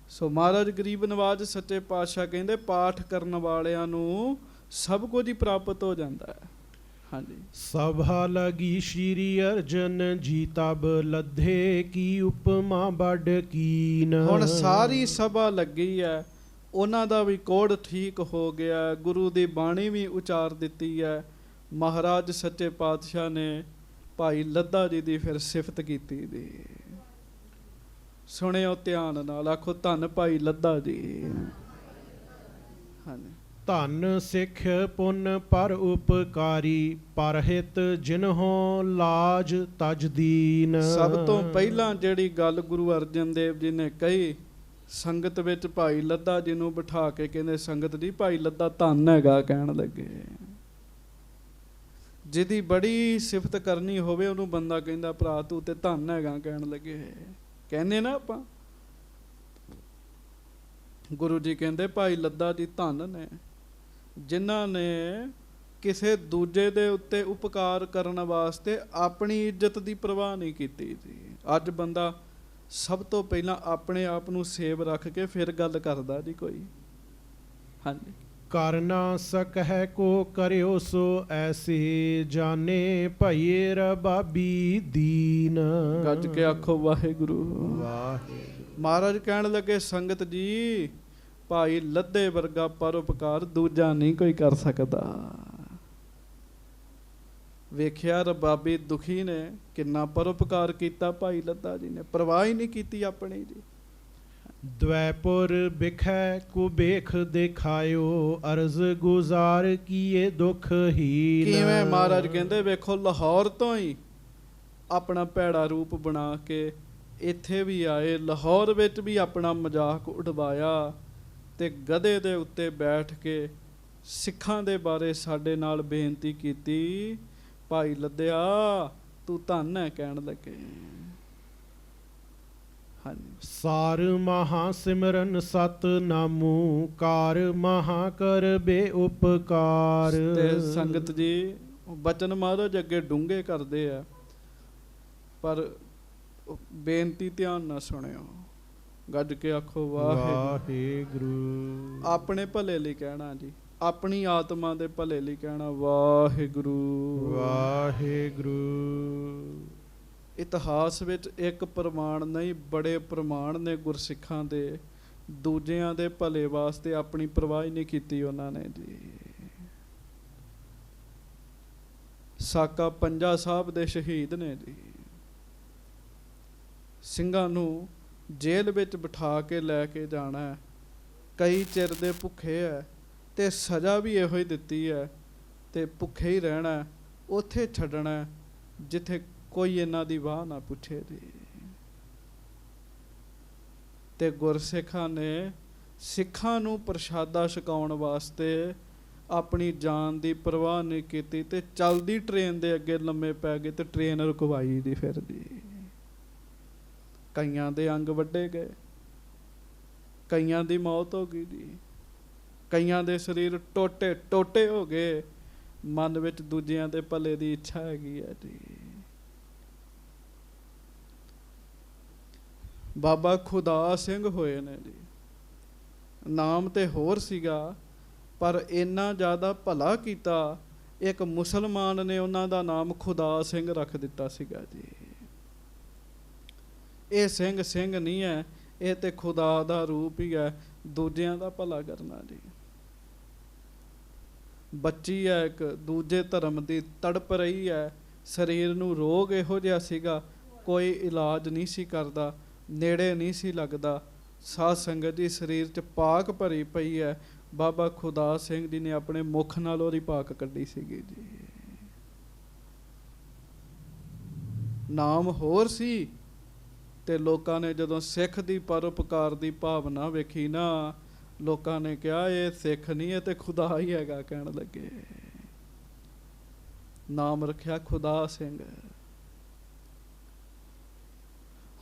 ਸੋ ਮਹਾਰਾਜ ਗਰੀਬ ਨਵਾਜ ਸੱਚੇ ਪਾਤਸ਼ਾਹ ਕਹਿੰਦੇ ਪਾਠ ਕਰਨ ਵਾਲਿਆਂ ਨੂੰ ਸਭ ਕੁਝ ਹੀ ਪ੍ਰਾਪਤ ਹੋ ਜਾਂਦਾ ਹੈ। ਹਾਂਜੀ। ਸਭਾ ਲਗੀ ਸ਼੍ਰੀ ਅਰਜਨ ਜੀ ਤਬ ਲੱਧੇ, ਕੀ ਉਪਮਾ ਬੜ ਕੀਨ। ਹੁਣ ਸਾਰੀ ਸਭਾ ਲੱਗੀ ਹੈ, ਉਹਨਾਂ ਦਾ ਵੀ ਕੋੜ ਠੀਕ ਹੋ ਗਿਆ, ਗੁਰੂ ਦੀ ਬਾਣੀ ਵੀ ਉਚਾਰ ਦਿੱਤੀ ਹੈ। ਮਹਾਰਾਜ ਸੱਚੇ ਪਾਤਸ਼ਾਹ ਨੇ ਭਾਈ ਲੱਧਾ ਜੀ ਦੀ ਫਿਰ ਸਿਫਤ ਕੀਤੀ ਜੀ। ਸੁਣਿਓ ਧਿਆਨ ਨਾਲ, ਆਖੋ ਧੰਨ ਭਾਈ ਲੱਧਾ ਜੀ। ਹਾਂਜੀ। ਧੰਨ ਸਿੱਖ ਪੁੰਨ ਪਰ ਉਪਕਾਰੀ, ਪਰਹਿਤ ਜਿਨਹੋਂ ਲਾਜ ਤਜ ਦੀਨ। ਸਭ ਤੋਂ ਪਹਿਲਾਂ ਜਿਹੜੀ ਗੱਲ ਗੁਰੂ ਅਰਜਨ ਦੇਵ ਜੀ ਨੇ ਕਹੀ, ਸੰਗਤ ਵਿੱਚ ਭਾਈ ਲੱਧਾ ਜੀ ਨੂੰ ਬਿਠਾ ਕੇ ਕਹਿੰਦੇ, ਸੰਗਤ ਜੀ ਭਾਈ ਲੱਧਾ ਧੰਨ ਹੈਗਾ। ਕਹਿਣ ਲੱਗੇ ਜਿਹਦੀ ਬੜੀ ਸਿਫਤ ਕਰਨੀ ਹੋਵੇ ਉਹਨੂੰ ਬੰਦਾ ਕਹਿੰਦਾ ਭਰਾ ਤੂੰ ਤੇ ਧੰਨ ਹੈਗਾ। ਕਹਿਣ ਲੱਗੇ, ਕਹਿੰਦੇ ਨਾ ਆਪਾਂ, ਗੁਰੂ ਜੀ ਕਹਿੰਦੇ ਭਾਈ ਲੱਧਾ ਜੀ ਧੰਨ ਨੇ ਜਿਨ੍ਹਾਂ ਨੇ ਕਿਸੇ ਦੂਜੇ ਦੇ ਉੱਤੇ ਉਪਕਾਰ ਕਰਨ ਵਾਸਤੇ ਆਪਣੀ ਇੱਜ਼ਤ ਦੀ ਪਰਵਾਹ ਨਹੀਂ ਕੀਤੀ ਜੀ। ਅੱਜ ਬੰਦਾ ਸਭ ਤੋਂ ਪਹਿਲਾਂ ਆਪਣੇ ਆਪ ਨੂੰ ਸੇਵ ਰੱਖ ਕੇ ਫਿਰ ਗੱਲ ਕਰਦਾ ਜੀ ਕੋਈ। ਹਾਂਜੀ। ਕਰ ਨਾ ਸਕਹਿ ਕੋ ਕਰਿਓ ਸੋ ਐਸੇ, ਜਾਣੇ ਭਈਏ ਰਬਾਬੀ ਦੀਨ। ਗੱਜ ਕੇ ਆਖੋ ਵਾਹਿਗੁਰੂ ਵਾਹਿਗੁਰੂ। ਮਹਾਰਾਜ ਕਹਿਣ ਲੱਗੇ, ਸੰਗਤ ਜੀ ਭਾਈ ਲੱਧੇ ਵਰਗਾ ਪਰਉਪਕਾਰ ਦੂਜਾ ਨਹੀਂ ਕੋਈ ਕਰ ਸਕਦਾ। ਵੇਖਿਆ ਰਬਾਬੀ ਦੁਖੀ ਨੇ ਕਿੰਨਾ ਪਰਉਪਕਾਰ ਕੀਤਾ ਭਾਈ ਲੱਧਾ ਜੀ ਨੇ, ਪਰਵਾਹ ਹੀ ਨਹੀਂ ਕੀਤੀ ਆਪਣੀ ਜੀ। ਦਵੈਪੁਰ ਬਿਖੈ ਕੁਬੇਖ ਦਿਖਾਇਓ, ਅਰਜ਼ ਗੁਜ਼ਾਰ ਕੀਏ ਦੁਖ ਹੀਨ। ਕਿਵੇਂ ਮਹਾਰਾਜ ਕਹਿੰਦੇ, ਵੇਖੋ ਲਾਹੌਰ ਤੋਂ ਹੀ ਆਪਣਾ ਭੈੜਾ ਰੂਪ ਬਣਾ ਕੇ ਇੱਥੇ ਵੀ ਆਏ, ਲਾਹੌਰ ਵਿੱਚ ਵੀ ਆਪਣਾ ਮਜ਼ਾਕ ਉਡਵਾਇਆ ਤੇ ਗਧੇ ਦੇ ਉੱਤੇ ਬੈਠ ਕੇ ਸਿੱਖਾਂ ਦੇ ਬਾਰੇ ਸਾਡੇ ਨਾਲ ਬੇਨਤੀ ਕੀਤੀ। ਭਾਈ ਲੱਧਿਆ ਤੂੰ ਧੰਨ ਹੈ। ਕਹਿਣ ਲੱਗੇ, ਹਾਂਜੀ। ਸਾਰ ਮਹਾ ਸਿਮਰਨ ਸਤਨਾਮੂ, ਕਾਰ ਮਹਾ ਕਰ ਬੇ ਉਪਕਾਰ। ਤੇ ਸੰਗਤ ਜੀ ਬਚਨ ਮਹਾਰਾਜ ਅੱਗੇ ਡੂੰਘੇ ਕਰਦੇ ਆ, ਪਰ ਬੇਨਤੀ ਧਿਆਨ ਨਾਲ ਸੁਣਿਓ। ਗੱਜ ਕੇ ਆਖੋ ਵਾਹਿਗੁਰੂ। ਆਪਣੇ ਭਲੇ ਲਈ ਕਹਿਣਾ ਜੀ, ਆਪਣੀ ਆਤਮਾ ਦੇ ਭਲੇ ਲਈ ਕਹਿਣਾ ਵਾਹਿਗੁਰੂ ਵਾਹਿਗੁਰੂ। ਇਤਿਹਾਸ ਵਿੱਚ ਇੱਕ ਪ੍ਰਮਾਣ ਨਹੀਂ, ਬੜੇ ਪ੍ਰਮਾਣ ਨੇ ਗੁਰਸਿੱਖਾਂ ਦੇ, ਦੂਜਿਆਂ ਦੇ ਭਲੇ ਵਾਸਤੇ ਆਪਣੀ ਪਰਵਾਹ ਨਹੀਂ ਕੀਤੀ ਉਹਨਾਂ ਨੇ ਜੀ। ਸਾਕਾ ਪੰਜਾ ਸਾਹਿਬ ਦੇ ਸ਼ਹੀਦ ਨੇ ਜੀ। ਸਿੰਘਾਂ ਨੂੰ ਜੇਲ੍ਹ ਵਿੱਚ ਬਿਠਾ ਕੇ ਲੈ ਕੇ ਜਾਣਾ ਹੈ, ਕਈ ਚਿਰ ਦੇ ਭੁੱਖੇ ਹੈ ਤੇ ਸਜ਼ਾ ਵੀ ਇਹੋ ਹੀ ਦਿੱਤੀ ਹੈ, ਤੇ ਭੁੱਖੇ ਹੀ ਰਹਿਣਾ, ਉੱਥੇ ਛੱਡਣਾ ਜਿੱਥੇ ਕੋਈ ਇਹਨਾਂ ਦੀ ਵਾਹ ਨਾ ਪੁੱਛੇ ਜੀ। ਤੇ ਗੁਰਸਿੱਖਾਂ ਨੇ ਸਿੱਖਾਂ ਨੂੰ ਪ੍ਰਸ਼ਾਦਾ ਛਕਾਉਣ ਵਾਸਤੇ ਆਪਣੀ ਜਾਨ ਦੀ ਪਰਵਾਹ ਨਹੀਂ ਕੀਤੀ ਤੇ ਚੱਲਦੀ ਟ੍ਰੇਨ ਦੇ ਅੱਗੇ ਲੰਮੇ ਪੈ ਗਏ ਤੇ ਟ੍ਰੇਨ ਰੁਕਵਾਈ ਦੀ ਫਿਰ ਜੀ। ਕਈਆਂ ਦੇ ਅੰਗ ਵੱਢੇ ਗਏ, ਕਈਆਂ ਦੀ ਮੌਤ ਹੋ ਗਈ ਜੀ, ਕਈਆਂ ਦੇ ਸਰੀਰ ਟੋਟੇ ਟੋਟੇ ਹੋ ਗਏ। ਮਨ ਵਿੱਚ ਦੂਜਿਆਂ ਦੇ ਭਲੇ ਦੀ ਇੱਛਾ ਹੈਗੀ ਹੈ ਜੀ। ਬਾਬਾ ਖੁਦਾ ਸਿੰਘ ਹੋਏ ਨੇ ਜੀ, ਨਾਮ ਤੇ ਹੋਰ ਸੀਗਾ ਪਰ ਇੰਨਾ ਜ਼ਿਆਦਾ ਭਲਾ ਕੀਤਾ, ਇੱਕ ਮੁਸਲਮਾਨ ਨੇ ਉਹਨਾਂ ਦਾ ਨਾਮ ਖੁਦਾ ਸਿੰਘ ਰੱਖ ਦਿੱਤਾ ਸੀਗਾ ਜੀ। ਇਹ ਸਿੰਘ ਸਿੰਘ ਨਹੀਂ ਹੈ, ਇਹ ਤੇ ਖੁਦਾ ਦਾ ਰੂਪ ਹੀ ਹੈ, ਦੂਜਿਆਂ ਦਾ ਭਲਾ ਕਰਨਾ ਜੀ। ਬੱਚੀ ਹੈ ਇੱਕ ਦੂਜੇ ਧਰਮ ਦੀ, ਤੜਪ ਰਹੀ ਹੈ, ਸਰੀਰ ਨੂੰ ਰੋਗ ਇਹੋ ਜਿਹਾ ਸੀਗਾ, ਕੋਈ ਇਲਾਜ ਨਹੀਂ ਸੀ ਕਰਦਾ, ਨੇੜੇ ਨਹੀਂ ਸੀ ਲੱਗਦਾ। ਸਾਧ ਸੰਗਤ ਜੀ, ਸਰੀਰ 'ਚ ਪਾਕ ਭਰੀ ਪਈ ਹੈ, ਬਾਬਾ ਖੁਦਾ ਸਿੰਘ ਜੀ ਨੇ ਆਪਣੇ ਮੁਖ ਨਾਲ ਉਹਦੀ ਪਾਕ ਕੱਢੀ ਸੀਗੀ ਜੀ। ਨਾਮ ਹੋਰ ਸੀ ਤੇ ਲੋਕਾਂ ਨੇ ਜਦੋਂ ਸਿੱਖ ਦੀ ਪਰਉਪਕਾਰ ਦੀ ਭਾਵਨਾ ਵੇਖੀ ਨਾ, ਲੋਕਾਂ ਨੇ ਕਿਹਾ ਇਹ ਸਿੱਖ ਨਹੀਂ, ਇਹ ਤੇ ਖੁਦਾ ਹੀ ਹੈਗਾ, ਕਹਿਣ ਲੱਗੇ। ਨਾਮ ਰੱਖਿਆ ਖੁਦਾ ਸਿੰਘ।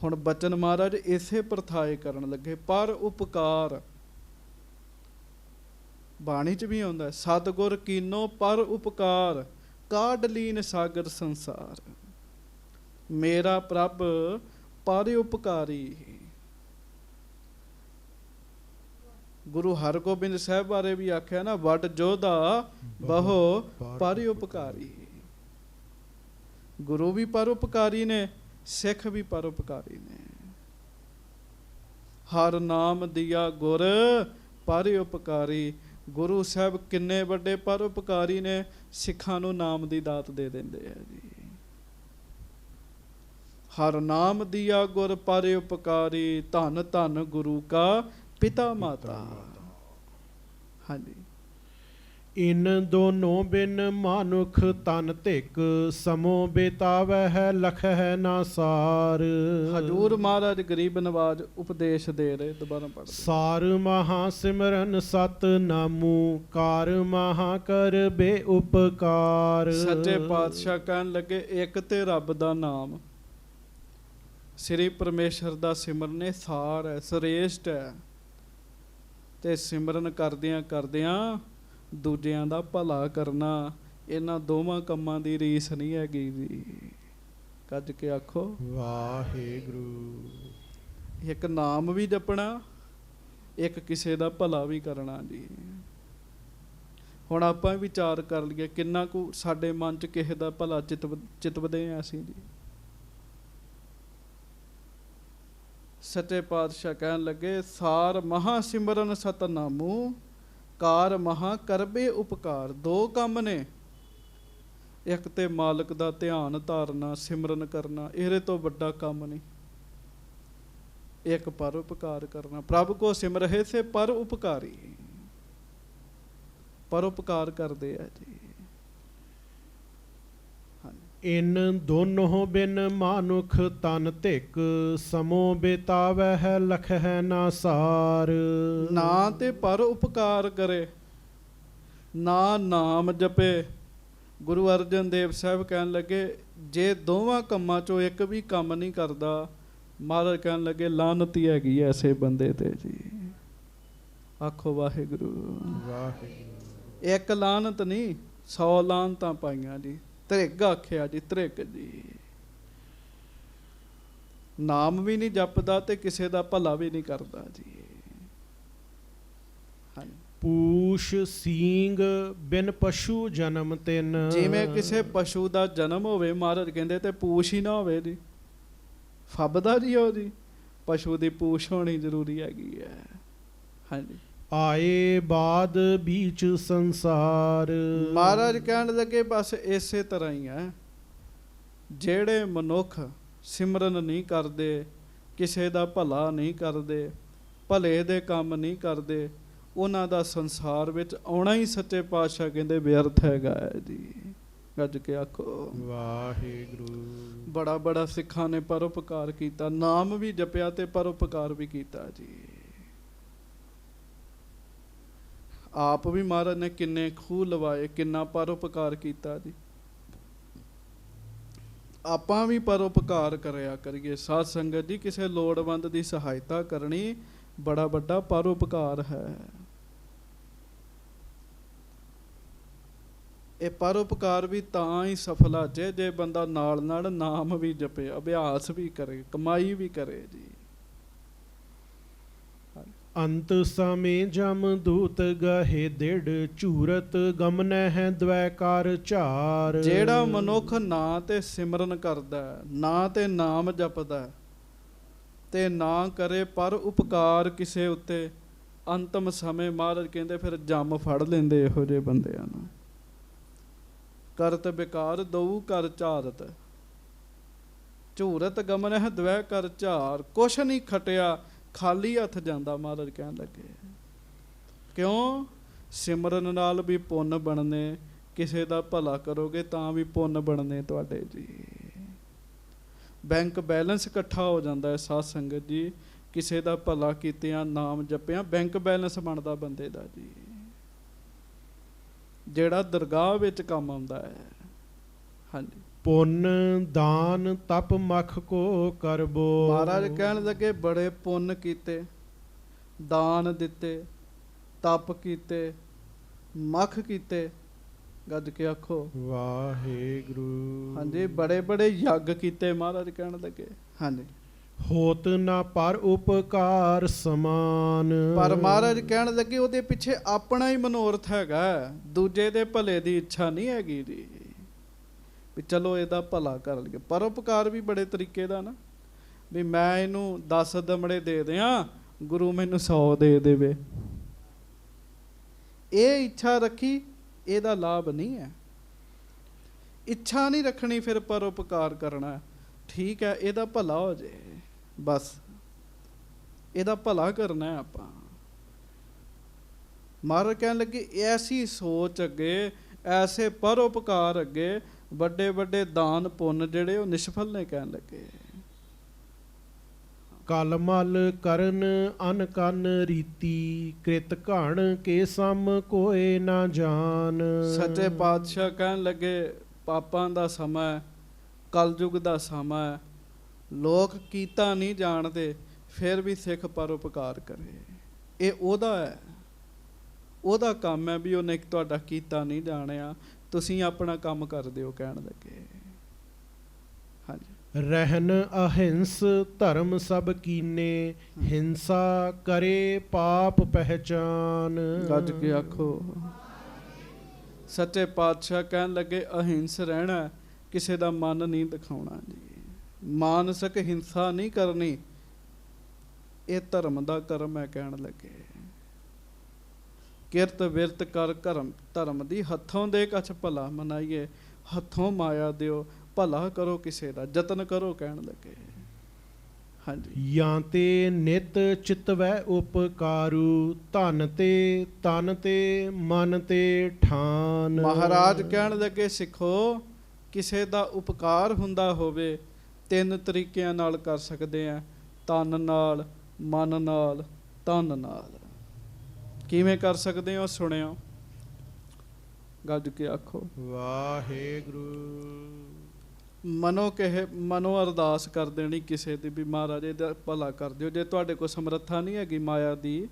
ਹੁਣ ਬਚਨ ਮਹਾਰਾਜ ਇਸੇ ਪ੍ਰਥਾਏ ਕਰਨ ਲੱਗੇ। ਪਰ ਉਪਕਾਰ ਬਾਣੀ 'ਚ ਵੀ ਆਉਂਦਾ, ਸਤਿਗੁਰ ਕੀਨੋ ਪਰ ਉਪਕਾਰ, ਕਾਢ ਲੀਨ ਸਾਗਰ ਸੰਸਾਰ। ਮੇਰਾ ਪ੍ਰਭ ਪਰ ਉਪਕਾਰੀ। ਗੁਰੂ ਹਰਗੋਬਿੰਦ ਸਾਹਿਬ ਬਾਰੇ ਵੀ ਆਖਿਆ ਨਾ, ਵੱਡ ਜੋਧਾ ਬਹੁ ਪਰ ਉਪਕਾਰੀ। ਗੁਰੂ ਵੀ ਪਰ ਉਪਕਾਰੀ ਨੇ, ਸਿੱਖ ਵੀ ਪਰ ਉਪਕਾਰੀ ਨੇ। ਹਰ ਨਾਮ ਦਿਆ ਗੁਰ ਪਰ ਉਪਕਾਰੀ। ਗੁਰੂ ਸਾਹਿਬ ਕਿੰਨੇ ਵੱਡੇ ਪਰ ਉਪਕਾਰੀ ਨੇ, ਸਿੱਖਾਂ ਨੂੰ ਨਾਮ ਦੀ ਦਾਤ ਦੇ ਦਿੰਦੇ ਆ ਜੀ। ਹਰ ਨਾਮ ਦਿਆ ਗੁਰ ਪਰ ਉਪਕਾਰੀ, ਧੰਨ ਧੰਨ ਗੁਰੂ ਕਾ ਪਿਤਾ ਮਾਤਾ। ਹਾਂਜੀ। ਇਨ ਦੋਨੋਂ ਬਿਨ ਮਾਨੁਖ ਤਨ ਧਿਕ, ਸਮੋ ਬਿਤਾਵਹਿ ਲਖਹਿ ਨਾ ਸਾਰ। ਹਜੂਰ ਮਹਾਰਾਜ ਗਰੀਬ ਨਵਾਜ ਉਪਦੇਸ਼ ਦੇ ਰਹੇ, ਦੁਬਾਰਾ ਪੜ੍ਹ। ਸਾਰ ਮਹਾ ਸਿਮਰਨ ਸਤ ਨਾਮੂ, ਕਾਰ ਮਹਾ ਕਰ ਬੇ ਉਪਕਾਰ। ਸੱਚੇ ਪਾਤਸ਼ਾਹ ਕਹਿਣ ਲੱਗੇ, ਇੱਕ ਤੇ ਰੱਬ ਦਾ ਨਾਮ, ਸ੍ਰੀ ਪਰਮੇਸ਼ਰ ਦਾ ਸਿਮਰਨ ਇਹ ਸਾਰ ਹੈ, ਸ੍ਰੇਸ਼ਟ ਹੈ। ਤੇ ਸਿਮਰਨ ਕਰਦਿਆਂ ਕਰਦਿਆਂ ਦੂਜਿਆਂ ਦਾ ਭਲਾ ਕਰਨਾ, ਇਹਨਾਂ ਦੋਵਾਂ ਕੰਮਾਂ ਦੀ ਰੀਸ ਨਹੀਂ ਹੈਗੀ ਜੀ। ਕੱਜ ਕੇ ਆਖੋ ਵਾਹਿਗੁਰੂ। ਇੱਕ ਨਾਮ ਵੀ ਜਪਣਾ, ਇੱਕ ਕਿਸੇ ਦਾ ਭਲਾ ਵੀ ਕਰਨਾ ਜੀ। ਹੁਣ ਆਪਾਂ ਵਿਚਾਰ ਕਰ ਲਈਏ, ਕਿੰਨਾ ਕੁ ਸਾਡੇ ਮਨ 'ਚ ਕਿਸੇ ਦਾ ਭਲਾ ਚਿਤਵਦੇ ਹਾਂ ਅਸੀਂ ਜੀ। ਸੱਚੇ ਪਾਤਸ਼ਾਹ ਕਹਿਣ ਲੱਗੇ, ਸਾਰ ਮਹਾ ਸਿਮਰਨ ਸਤਨਾਮੂ, ਕਾਰ ਮਹਾ ਕਰਬੇ ਉਪਕਾਰ। ਦੋ ਕੰਮ ਨੇ, ਇੱਕ ਤੇ ਮਾਲਕ ਦਾ ਧਿਆਨ ਧਾਰਨਾ, ਸਿਮਰਨ ਕਰਨਾ, ਇਹਦੇ ਤੋਂ ਵੱਡਾ ਕੰਮ ਨਹੀਂ। ਇੱਕ ਪਰ ਉਪਕਾਰ ਕਰਨਾ। ਪ੍ਰਭ ਕੋ ਸਿਮਰਹਿ ਸੇ ਪਰ ਉਪਕਾਰੀ। ਪਰ ਉਪਕਾਰ ਕਰਦੇ ਆ ਜੀ। ਇਨ ਦੋਨੋਂ ਬਿਨ ਮਾਨੁਖ ਤਨ ਧਿਕ, ਸਮੋ ਬਿਤਾਵਹਿ ਲਖਹਿ ਨਾ ਸਾਰ। ਨਾ ਤੇ ਪਰ ਉਪਕਾਰ ਕਰੇ, ਨਾ ਨਾਮ ਜਪੇ। ਗੁਰੂ ਅਰਜਨ ਦੇਵ ਸਾਹਿਬ ਕਹਿਣ ਲੱਗੇ, ਜੇ ਦੋਵਾਂ ਕੰਮਾਂ ਚੋਂ ਇੱਕ ਵੀ ਕੰਮ ਨਹੀਂ ਕਰਦਾ, ਮਹਾਰਾਜ ਕਹਿਣ ਲੱਗੇ ਲਾਨਤੀ ਹੈਗੀ ਐਸੇ ਬੰਦੇ ਤੇ ਜੀ। ਆਖੋ ਵਾਹਿਗੁਰੂ। ਵਾਹਿਗੁਰੂ। ਇੱਕ ਲਾਨਤ ਨਹੀਂ, 100 ਲਾਨਤਾਂ ਪਾਈਆਂ ਜੀ। ਧ੍ਰਿਗ ਆਖਿਆ ਜੀ, ਧ੍ਰਿਗ ਜੀ। ਨਾਮ ਵੀ ਨਹੀਂ ਜਪਦਾ ਤੇ ਕਿਸੇ ਦਾ ਭਲਾ ਵੀ ਨਹੀਂ ਕਰਦਾ ਜੀ। ਹਾਂਜੀ। ਪੂਛ ਸੀਂਗ ਬਿਨ ਪਸ਼ੂ ਜਨਮ ਤਿਨ। ਜਿਵੇਂ ਕਿਸੇ ਪਸ਼ੂ ਦਾ ਜਨਮ ਹੋਵੇ, ਮਹਾਰਾਜ ਕਹਿੰਦੇ ਤੇ ਪੂਛ ਹੀ ਨਾ ਹੋਵੇ ਜੀ, ਫੱਬਦਾ ਜੀ ਉਹ ਜੀ। ਪਸ਼ੂ ਦੀ ਪੂਛ ਹੋਣੀ ਜ਼ਰੂਰੀ ਹੈਗੀ ਹੈ। ਹਾਂਜੀ। ਆਏ ਬਾਦ ਬੀਚ ਸੰਸਾਰ। ਮਹਾਰਾਜ ਕਹਿਣ ਲੱਗੇ ਬਸ ਇਸੇ ਤਰ੍ਹਾਂ ਹੀ ਹੈ। ਜਿਹੜੇ ਮਨੁੱਖ ਸਿਮਰਨ ਨਹੀਂ ਕਰਦੇ, ਕਿਸੇ ਦਾ ਭਲਾ ਨਹੀਂ ਕਰਦੇ, ਭਲੇ ਦੇ ਕੰਮ ਨਹੀਂ ਕਰਦੇ, ਉਹਨਾਂ ਦਾ ਸੰਸਾਰ ਵਿੱਚ ਆਉਣਾ ਹੀ ਸੱਚੇ ਪਾਤਸ਼ਾਹ ਕਹਿੰਦੇ ਵਿਅਰਥ ਹੈਗਾ ਹੈ ਜੀ। ਗੱਜ ਕੇ ਆਖੋ ਵਾਹਿਗੁਰੂ। ਬੜਾ ਬੜਾ ਸਿੱਖਾਂ ਨੇ ਪਰਉਪਕਾਰ ਕੀਤਾ, ਨਾਮ ਵੀ ਜਪਿਆ ਤੇ ਪਰਉਪਕਾਰ ਵੀ ਕੀਤਾ ਜੀ। ਆਪ ਵੀ ਮਹਾਰਾਜ ਨੇ ਕਿੰਨੇ ਖੂਹ ਲਵਾਏ, ਕਿੰਨਾ ਪਰਉਪਕਾਰ ਕੀਤਾ ਜੀ। ਆਪਾਂ ਵੀ ਪਰਉਪਕਾਰ ਕਰਿਆ ਕਰੀਏ ਸਾਧ ਸੰਗਤ ਜੀ। ਕਿਸੇ ਲੋੜਵੰਦ ਦੀ ਸਹਾਇਤਾ ਕਰਨੀ ਬੜਾ ਵੱਡਾ ਪਰਉਪਕਾਰ ਹੈ। ਇਹ ਪਰਉਪਕਾਰ ਵੀ ਤਾਂ ਹੀ ਸਫਲ ਆ ਜੇ ਬੰਦਾ ਨਾਲ ਨਾਲ ਨਾਮ ਵੀ ਜਪੇ, ਅਭਿਆਸ ਵੀ ਕਰੇ, ਕਮਾਈ ਵੀ ਕਰੇ ਜੀ। ਅੰਤ ਸਮੇਂ ਜਮ ਦੂਤ ਗਹੇ ਦਿੜ ਝੂਰਤ ਗਮਨੈ ਹੈ ਦ્વੈਕਾਰ ਝਾਰ। ਜਿਹੜਾ ਮਨੁੱਖ ਨਾ ਤੇ ਸਿਮਰਨ ਕਰਦਾ, ਨਾ ਤੇ ਨਾਮ ਜਪਦਾ ਤੇ ਨਾ ਕਰੇ ਪਰ ਉਪਕਾਰ ਕਿਸੇ ਉੱਤੇ, ਅੰਤਮ ਸਮੇਂ ਮਹਾਰਾਜ ਕਹਿੰਦੇ ਫਿਰ ਜੰਮ ਫੜ ਲੈਂਦੇ ਇਹੋ ਜਿਹੇ ਬੰਦਿਆਂ ਨੂੰ। ਕਰਤ ਬਿਕਾਰ ਦਊ ਕਰ ਝਾਰਤ, ਝੂਰਤ ਗਮਨ ਹੈ ਦ્વੈਕਾਰ ਝਾਰ। ਕੁਛ ਨਹੀਂ ਖਟਿਆ, ਖਾਲੀ ਹੱਥ ਜਾਂਦਾ। ਮਹਾਰਾਜ ਕਹਿਣ ਲੱਗੇ ਕਿਉਂ? ਸਿਮਰਨ ਨਾਲ ਵੀ ਪੁੰਨ ਬਣਨੇ, ਕਿਸੇ ਦਾ ਭਲਾ ਕਰੋਗੇ ਤਾਂ ਵੀ ਪੁੰਨ ਬਣਨੇ ਤੁਹਾਡੇ ਜੀ। ਬੈਂਕ ਬੈਲੈਂਸ ਇਕੱਠਾ ਹੋ ਜਾਂਦਾ ਹੈ ਸਾਧ ਸੰਗਤ ਜੀ। ਕਿਸੇ ਦਾ ਭਲਾ ਕੀਤਿਆਂ, ਨਾਮ ਜਪਿਆਂ ਬੈਂਕ ਬੈਲੈਂਸ ਬਣਦਾ ਬੰਦੇ ਦਾ ਜੀ, ਜਿਹੜਾ ਦਰਗਾਹ ਵਿੱਚ ਕੰਮ ਆਉਂਦਾ ਹੈ। ਹਾਂਜੀ। ਪੁੰਨ ਦਾਨ ਤਪ ਮਖ ਕੋ ਕਰਬੋ। ਮਹਾਰਾਜ ਕਹਿਣ ਲੱਗੇ ਬੜੇ ਪੁੰਨ ਕੀਤੇ, ਦਾਨ ਦਿੱਤੇ, ਤਪ ਕੀਤੇ, ਮਖ ਕੀਤੇ। ਗੱਜ ਕੇ ਆਖੋ ਵਾਹਿਗੁਰੂ। ਹਾਂਜੀ, ਬੜੇ ਬੜੇ ਯੱਗ ਕੀਤੇ ਮਹਾਰਾਜ ਕਹਿਣ ਲੱਗੇ। ਹਾਂਜੀ। ਹੋਤ ਨਾ ਪਰ ਉਪਕਾਰ ਸਮਾਨ। ਪਰ ਮਹਾਰਾਜ ਕਹਿਣ ਲੱਗੇ ਉਹਦੇ ਪਿੱਛੇ ਆਪਣਾ ਹੀ ਮਨੋਰਥ ਹੈਗਾ, ਦੂਜੇ ਦੇ ਭਲੇ ਦੀ ਇੱਛਾ ਨਹੀਂ ਹੈਗੀ ਜੀ। ਵੀ ਚਲੋ ਇਹਦਾ ਭਲਾ ਕਰ ਲਈਏ। ਪਰਉਪਕਾਰ ਵੀ ਬੜੇ ਤਰੀਕੇ ਦਾ ਨਾ, ਵੀ ਮੈਂ ਇਹਨੂੰ 10 ਦਮੜੇ ਦੇ ਦਿਆਂ, ਗੁਰੂ ਮੈਨੂੰ 100 ਦੇ ਦੇਵੇ। ਇਹ ਇੱਛਾ ਰੱਖੀ, ਇਹਦਾ ਲਾਭ ਨਹੀਂ ਹੈ। ਇੱਛਾ ਨਹੀਂ ਰੱਖਣੀ ਫਿਰ ਪਰਉਪਕਾਰ ਕਰਨਾ। ਠੀਕ ਹੈ, ਇਹਦਾ ਭਲਾ ਹੋ ਜੇ, ਬਸ ਇਹਦਾ ਭਲਾ ਕਰਨਾ ਹੈ ਆਪਾਂ। ਮਹਾਰਾਜ ਕਹਿਣ ਲੱਗੇ ਐਸੀ ਸੋਚ ਅੱਗੇ, ਐਸੇ ਪਰਉਪਕਾਰ ਅੱਗੇ ਵੱਡੇ ਵੱਡੇ ਦਾਨ ਪੁੰਨ ਜਿਹੜੇ ਉਹ ਨਿਸ਼ਫਲ ਨੇ। ਕਹਿਣ ਲੱਗੇ ਕਲ ਮਲ ਕਰਨ ਅਨ ਕੰਨ ਰੀਤੀ, ਕ੍ਰਿਤ ਘਣ ਕੇ ਸਮ ਕੋਏ ਨਾ ਜਾਣ। ਸੱਚੇ ਪਾਤਸ਼ਾਹ ਕਹਿਣ ਲੱਗੇ ਪਾਪਾਂ ਦਾ ਸਮਾਂ, ਕਲਯੁਗ ਦਾ ਸਮਾਂ, ਲੋਕ ਕੀਤਾ ਨਹੀਂ ਜਾਣਦੇ, ਫਿਰ ਵੀ ਸਿੱਖ ਪਰਉਪਕਾਰ ਕਰੇ। ਇਹ ਉਹਦਾ ਹੈ, ਉਹਦਾ ਕੰਮ ਹੈ ਵੀ ਉਹਨੇ ਤੁਹਾਡਾ ਕੀਤਾ ਨਹੀਂ ਜਾਣਿਆ, ਤੁਸੀਂ ਆਪਣਾ ਕੰਮ ਕਰ ਦਿਓ। ਕਹਿਣ ਲੱਗੇ ਹਾਂਜੀ। ਰਹਿਨ ਅਹਿੰਸ ਧਰਮ ਸਭ ਕੀਨੇ, ਹਿੰਸਾ ਕਰੇ ਪਾਪ ਪਹਿਚਾਨ। ਗੱਜ ਕੇ ਆਖੋ ਸੱਚੇ ਪਾਤਸ਼ਾਹ ਕਹਿਣ ਲੱਗੇ ਅਹਿੰਸ ਰਹਿਣਾ, ਕਿਸੇ ਦਾ ਮਨ ਨਹੀਂ ਦਿਖਾਉਣਾ ਜੀ। ਮਾਨਸਿਕ ਹਿੰਸਾ ਨਹੀਂ ਕਰਨੀ, ਇਹ ਧਰਮ ਦਾ ਕਰਮ ਹੈ। ਕਹਿਣ ਲੱਗੇ ਕਿਰਤ ਵਿਰਤ ਕਰ ਧਰਮ ਦੀ, ਹੱਥੋਂ ਦੇ ਕਛ ਭਲਾ ਮਨਾਈਏ, ਹੱਥੋਂ ਮਾਇਆ ਦਿਓ, ਭਲਾ ਕਰੋ ਕਿਸੇ ਦਾ, ਯਤਨ ਕਰੋ। ਕਹਿਣ ਲੱਗੇ ਹਾਂਜੀ। ਜਾਂ ਤੇ ਨਿਤ ਚਿਤਵੈ ਉਪਕਾਰੂ, ਧਨ ਤੇ ਤਨ ਤੇ ਮਨ ਤੇ ਠਾਨ। ਮਹਾਰਾਜ ਕਹਿਣ ਲੱਗੇ ਸਿੱਖੋ, ਕਿਸੇ ਦਾ ਉਪਕਾਰ ਹੁੰਦਾ ਹੋਵੇ 3 ਤਰੀਕਿਆਂ ਨਾਲ ਕਰ ਸਕਦੇ ਆ, ਤਨ ਨਾਲ, ਮਨ ਨਾਲ, ਧਨ ਨਾਲ। ਕਿਵੇਂ ਕਰ ਸਕਦੇ ਹੋ ਸੁਣਿਓ, ਗੱਜ ਕੇ ਆਖੋ ਵਾਹਿਗੁਰੂ। ਮਨੋ ਅਰਦਾਸ ਕਰ ਦੇਣੀ ਕਿਸੇ ਦੀ ਵੀ ਮਹਾਰਾਜ ਇਹਦਾ ਭਲਾ ਕਰ ਦਿਓ। ਜੇ ਤੁਹਾਡੇ ਕੋਲ ਸਮਰੱਥਾ ਨਹੀਂ ਹੈਗੀ ਮਾਇਆ ਦੀ,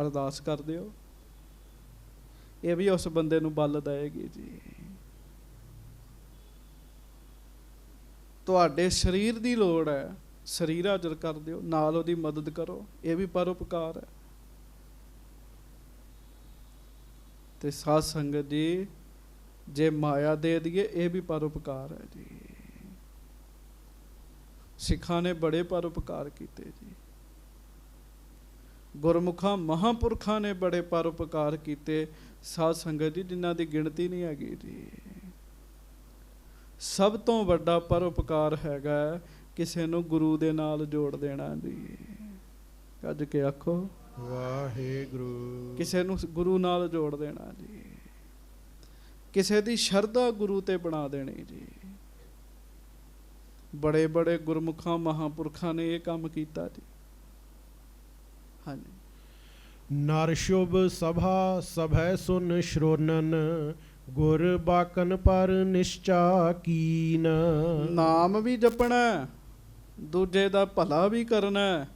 ਅਰਦਾਸ ਕਰ ਦਿਓ, ਇਹ ਵੀ ਉਸ ਬੰਦੇ ਨੂੰ ਬਲ ਦੇਏਗੀ ਜੀ। ਤੁਹਾਡੇ ਸਰੀਰ ਦੀ ਲੋੜ ਹੈ, ਸਰੀਰ ਹਾਜ਼ਰ ਕਰ ਦਿਓ, ਨਾਲ ਉਹਦੀ ਮਦਦ ਕਰੋ, ਇਹ ਵੀ ਪਰਉਪਕਾਰ ਹੈ। ਤੇ ਸਾਧ ਸੰਗਤ ਜੀ ਜੇ ਮਾਇਆ ਦੇ ਦਈਏ, ਇਹ ਵੀ ਪਰਉਪਕਾਰ ਹੈ ਜੀ। ਸਿੱਖਾਂ ਨੇ ਬੜੇ ਪਰਉਪਕਾਰ ਕੀਤੇ ਜੀ। ਗੁਰਮੁਖਾਂ ਮਹਾਂਪੁਰਖਾਂ ਨੇ ਬੜੇ ਪਰਉਪਕਾਰ ਕੀਤੇ ਸਾਧ ਸੰਗਤ ਜੀ, ਜਿਨ੍ਹਾਂ ਦੀ ਗਿਣਤੀ ਨਹੀਂ ਹੈਗੀ ਜੀ। ਸਭ ਤੋਂ ਵੱਡਾ ਪਰਉਪਕਾਰ ਹੈਗਾ ਕਿਸੇ ਨੂੰ ਗੁਰੂ ਦੇ ਨਾਲ ਜੋੜ ਦੇਣਾ ਜੀ। ਕੱਜ ਕੇ ਆਖੋ ਵਾਹਿਗੁਰੂ। ਕਿਸੇ ਨੂੰ ਗੁਰੂ ਨਾਲ ਜੋੜ ਦੇਣਾ ਜੀ, ਕਿਸੇ ਦੀ ਸ਼ਰਧਾ ਗੁਰੂ ਤੇ ਬਣਾ ਦੇਣੀ ਜੀ। ਬੜੇ ਬੜੇ ਗੁਰਮੁਖਾਂ ਮਹਾਂਪੁਰਖਾਂ ਨੇ ਇਹ ਕੰਮ ਕੀਤਾ ਜੀ। ਹਾਂਜੀ। ਨਰ ਸ਼ੁਭ ਸਭਾ ਸਭੈ ਸੁਨ ਸ਼੍ਰੋਨਨ, ਗੁਰ ਬਾਕਨ ਪਰ ਨਿਸ਼ਚਾ ਕੀਨ। ਨਾਮ ਵੀ ਜਪਣਾ, ਦੂਜੇ ਦਾ ਭਲਾ ਵੀ ਕਰਨਾ,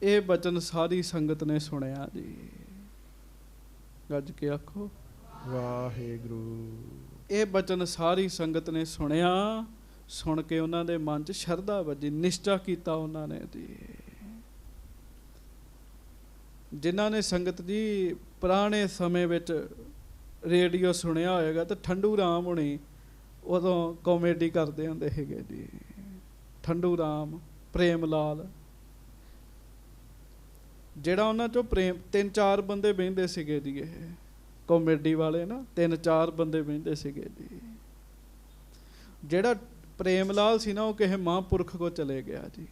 ਇਹ ਬਚਨ ਸਾਰੀ ਸੰਗਤ ਨੇ ਸੁਣਿਆ ਜੀ। ਗੱਜ ਕੇ ਆਖੋ ਵਾਹਿਗੁਰੂ। ਇਹ ਬਚਨ ਸਾਰੀ ਸੰਗਤ ਨੇ ਸੁਣਿਆ, ਸੁਣ ਕੇ ਉਹਨਾਂ ਦੇ ਮਨ 'ਚ ਸ਼ਰਧਾ ਵੱਜੀ, ਨਿਸ਼ਚਾ ਕੀਤਾ ਉਹਨਾਂ ਨੇ ਜੀ। ਜਿਨ੍ਹਾਂ ਨੇ ਸੰਗਤ ਜੀ ਪੁਰਾਣੇ ਸਮੇਂ ਵਿੱਚ ਰੇਡੀਓ ਸੁਣਿਆ ਹੋਏਗਾ ਤਾਂ ਠੰਡੂ ਰਾਮ ਹੁਣੀ ਉਦੋਂ ਕਾਮੇਡੀ ਕਰਦੇ ਹੁੰਦੇ ਹੈਗੇ ਜੀ। ਠੰਡੂ ਰਾਮ, ਪ੍ਰੇਮ ਲਾਲ, ਜਿਹੜਾ ਉਹਨਾਂ ਚੋਂ ਪ੍ਰੇਮ, 3-4 ਬੰਦੇ ਬਹਿੰਦੇ ਸੀਗੇ ਜੀ। ਇਹ ਕਾਮੇਡੀ ਵਾਲੇ ਨਾ 3-4 ਬੰਦੇ ਬਹਿੰਦੇ ਸੀਗੇ ਜੀ। ਜਿਹੜਾ ਪ੍ਰੇਮ ਲਾਲ ਸੀ ਨਾ, ਉਹ ਕਿਸੇ ਮਹਾਂਪੁਰਖ ਕੋ ਚਲੇ ਗਿਆ ਜੀ,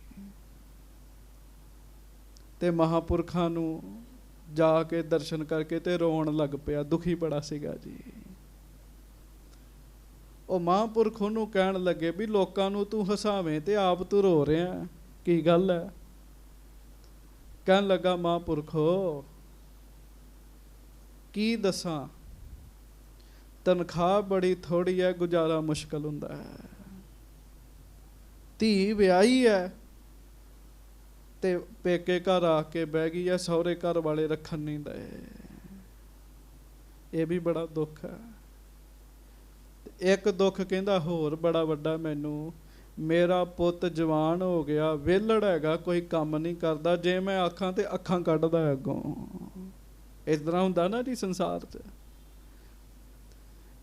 ਤੇ ਮਹਾਂਪੁਰਖਾਂ ਨੂੰ ਜਾ ਕੇ ਦਰਸ਼ਨ ਕਰਕੇ ਤੇ ਰੋਣ ਲੱਗ ਪਿਆ, ਦੁਖੀ ਬੜਾ ਸੀਗਾ ਜੀ। ਉਹ ਮਹਾਂਪੁਰਖ ਉਹਨੂੰ ਕਹਿਣ ਲੱਗੇ ਵੀ ਲੋਕਾਂ ਨੂੰ ਤੂੰ ਹਸਾਵੇਂ ਤੇ ਆਪ ਤੂੰ ਰੋ ਰਿਹਾ, ਕੀ ਗੱਲ ਹੈ? ਕਹਿਣ ਲੱਗਾ ਮਹਾਂਪੁਰਖੋ ਕੀ ਦੱਸਾਂ, ਤਨਖਾਹ ਬੜੀ ਥੋੜੀ ਹੈ, ਗੁਜ਼ਾਰਾ ਮੁਸ਼ਕਲ ਹੁੰਦਾ ਹੈ। ਧੀ ਵਿਆਹੀ ਹੈ ਤੇ ਪੇਕੇ ਘਰ ਆ ਕੇ ਬਹਿ ਗਈ ਹੈ, ਸਹੁਰੇ ਘਰ ਵਾਲੇ ਰੱਖਣ ਨਹੀਂ ਦਏ। ਇਹ ਵੀ ਬੜਾ ਦੁੱਖ ਹੈ। ਇੱਕ ਦੁੱਖ ਕਹਿੰਦਾ ਹੋਰ ਬੜਾ ਵੱਡਾ ਮੈਨੂੰ, ਮੇਰਾ ਪੁੱਤ ਜਵਾਨ ਹੋ ਗਿਆ, ਵਿਹਲੜ ਹੈਗਾ, ਕੋਈ ਕੰਮ ਨਹੀਂ ਕਰਦਾ, ਜੇ ਮੈਂ ਆਖਾਂ ਤੇ ਅੱਖਾਂ ਕੱਢਦਾ ਅੱਗੋਂ। ਇਸ ਤਰ੍ਹਾਂ ਹੁੰਦਾ ਨਾ ਜੀ ਸੰਸਾਰ 'ਚ।